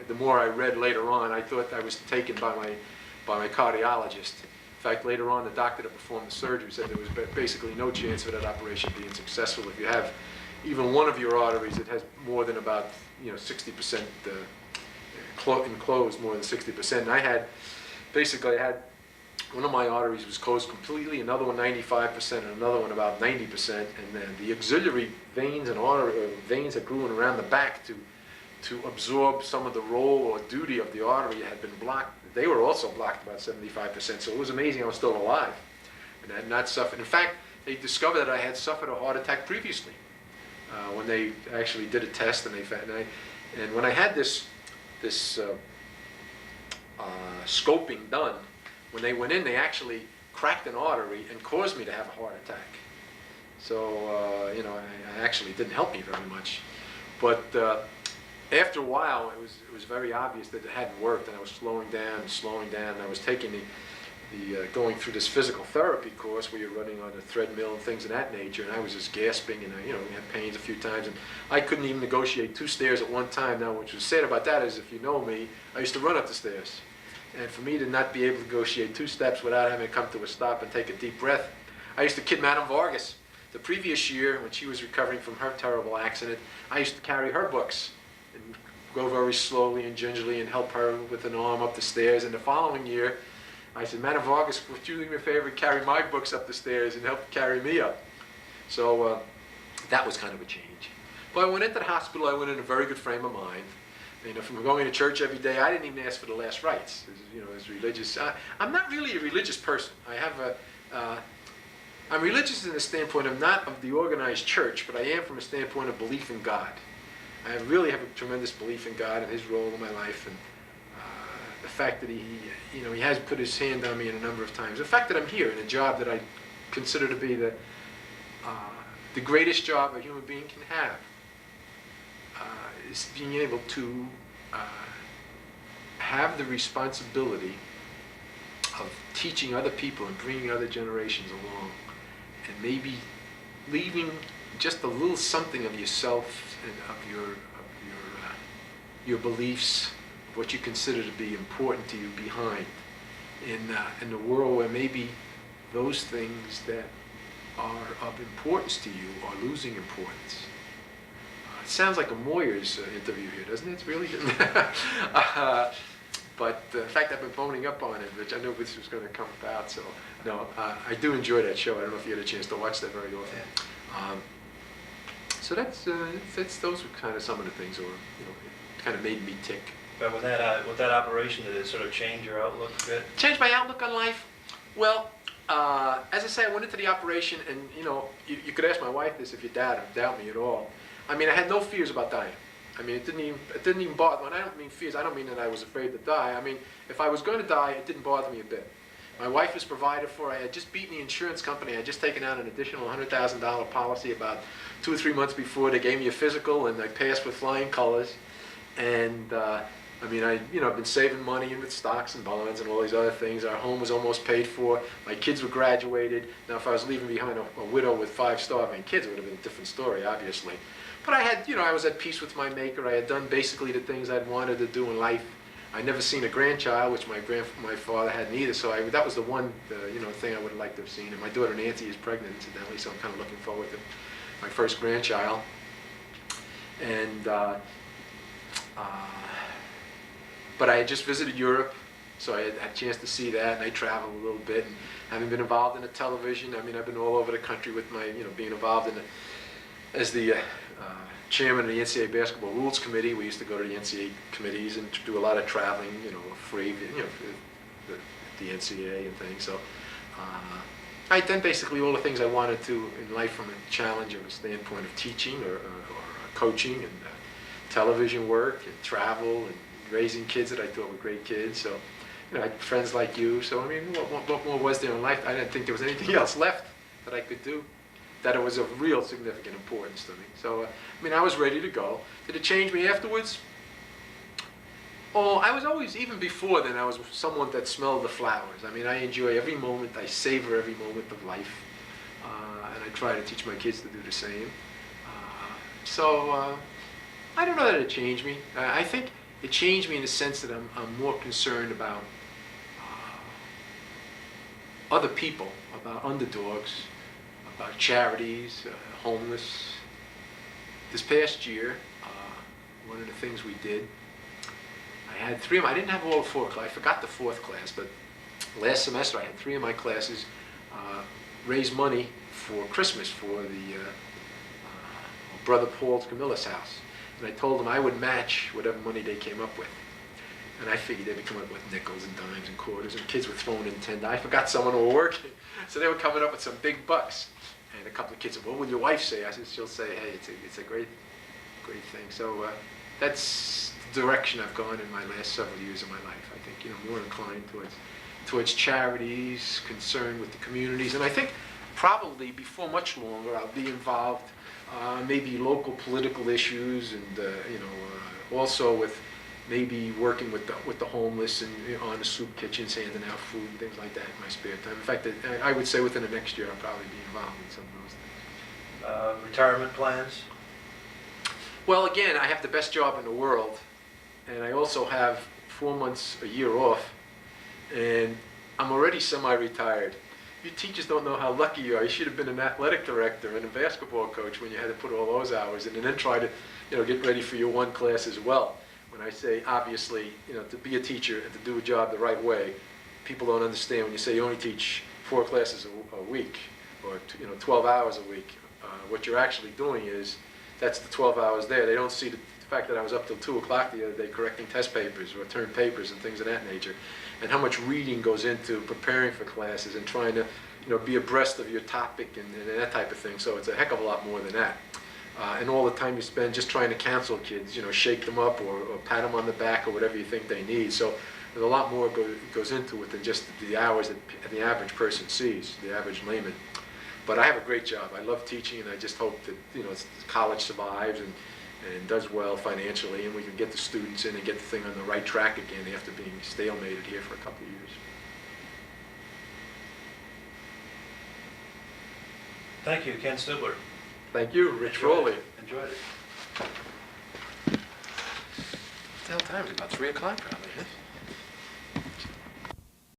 the more I read later on, I thought I was taken by my cardiologist. In fact, later on, the doctor that performed the surgery said there was basically no chance of that operation being successful. If you have even one of your arteries, it has more than about 60% enclosed, more than 60%. And I had one of my arteries was closed completely, another one 95%, and another one about 90%. And then the auxiliary veins and veins that grew in around the back to absorb some of the role or duty of the artery had been blocked. They were also blocked about 75%. So it was amazing I was still alive and I had not suffered. In fact, they discovered that I had suffered a heart attack previously when they actually did a test, and and when I had this scoping done, when they went in, they actually cracked an artery and caused me to have a heart attack. So, I actually didn't help me very much. But after a while, it was very obvious that it hadn't worked, and I was slowing down, and I was taking going through this physical therapy course where you're running on a treadmill and things of that nature, and I was just gasping, and we had pains a few times, and I couldn't even negotiate 2 stairs at one time. Now, what was sad about that is, if you know me, I used to run up the stairs. And for me to not be able to negotiate 2 steps without having to come to a stop and take a deep breath, I used to kid Madame Vargas. The previous year, when she was recovering from her terrible accident, I used to carry her books and go very slowly and gingerly and help her with an arm up the stairs. And the following year, I said, Madame Vargas, would you do me a favor and carry my books up the stairs and help carry me up? So that was kind of a change. But I went into the hospital, I went in a very good frame of mind. From going to church every day, I didn't even ask for the last rites. As religious, I'm not really a religious person. I'm religious in the standpoint of not of the organized church, but I am from a standpoint of belief in God. I really have a tremendous belief in God and His role in my life, and the fact that He has put His hand on me in a number of times. The fact that I'm here in a job that I consider to be the greatest job a human being can have is being able to have the responsibility of teaching other people and bringing other generations along, and maybe leaving just a little something of yourself and of your beliefs, of what you consider to be important to you behind in the world where maybe those things that are of importance to you are losing importance. It sounds like a Moyer's interview here, doesn't it? It's really good. But in fact, I've been boning up on it, which I knew this was going to come about. So, no, I do enjoy that show. I don't know if you had a chance to watch that very often. Yeah. So that's those were kind of some of the things, or it kind of made me tick. But with that operation, did it sort of change your outlook a bit? Changed my outlook on life? Well, as I say, I went into the operation, and you could ask my wife this if you doubt me at all. I mean, I had no fears about dying. I mean, it didn't even bother. When I don't mean fears, I don't mean that I was afraid to die. I mean, if I was going to die, it didn't bother me a bit. My wife was provided for. I had just beaten the insurance company. I had just taken out an additional $100,000 policy about 2 or 3 months before. They gave me a physical, and I passed with flying colors. And I mean, I've been saving money in with stocks and bonds and all these other things. Our home was almost paid for. My kids were graduated. Now, if I was leaving behind a widow with 5 starving kids, it would have been a different story, obviously. But I had, I was at peace with my maker. I had done basically the things I'd wanted to do in life. I'd never seen a grandchild, which my father hadn't either. So that was the one, thing I would have liked to have seen. And my daughter Nancy is pregnant, incidentally, so I'm kind of looking forward to my first grandchild. And but I had just visited Europe, so I had a chance to see that, and I traveled a little bit. And having been involved in the television, I mean, I've been all over the country with my, being involved as the chairman of the NCAA Basketball Rules Committee. We used to go to the NCAA committees and do a lot of traveling, free, the NCAA and things. So I'd done basically all the things I wanted to in life from a challenge of a standpoint of teaching or coaching and television work and travel and raising kids that I thought were great kids. So, I had friends like you. So, I mean, what more was there in life? I didn't think there was anything else left that I could do that it was of real significant importance to me. So, I mean, I was ready to go. Did it change me afterwards? Oh, I was always, even before then, I was someone that smelled the flowers. I mean, I enjoy every moment. I savor every moment of life. And I try to teach my kids to do the same. I don't know that it changed me. I think it changed me in the sense that I'm more concerned about other people, about underdogs, about charities, homeless. This past year, one of the things we did, I had 3 of them. I didn't have all 4 classes. I forgot the 4th class, but last semester I had 3 of my classes raise money for Christmas for the Brother Paul Camilla's house. And I told them I would match whatever money they came up with. And I figured they'd be coming up with nickels and dimes and quarters, and kids were throwing in $10. I forgot someone who were working. So they were coming up with some big bucks. And a couple of kids said, "What will your wife say?" I said, "She'll say, hey, it's a great thing." So that's the direction I've gone in my last several years of my life. I think, more inclined towards charities, concerned with the communities. And I think probably before much longer I'll be involved maybe local political issues, and also with maybe working with the homeless and on the soup kitchens, handing out food and things like that in my spare time. In fact, I would say within the next year I'll probably be involved in some of those things. Retirement plans? Well, again, I have the best job in the world, and I also have 4 months a year off, and I'm already semi-retired. You teachers don't know how lucky you are. You should have been an athletic director and a basketball coach when you had to put all those hours in, and then try to, get ready for your 1 class as well. When I say, obviously, to be a teacher and to do a job the right way, people don't understand when you say you only teach 4 classes a week, or 12 hours a week. What you're actually doing is, that's the 12 hours there. They don't see the fact that I was up till 2 o'clock the other day correcting test papers or term papers and things of that nature, and how much reading goes into preparing for classes and trying to be abreast of your topic and that type of thing. So it's a heck of a lot more than that. And all the time you spend just trying to counsel kids, shake them up or pat them on the back or whatever you think they need. So there's a lot more goes into it than just the hours that the average person sees, the average layman. But I have a great job. I love teaching, and I just hope that, you know, college survives and does well financially, and we can get the students in and get the thing on the right track again after being stalemated here for a couple of years. Thank you, Ken Stibler. Thank you, Rich Foley. Enjoyed it. What the hell time is it? About 3 o'clock probably, huh?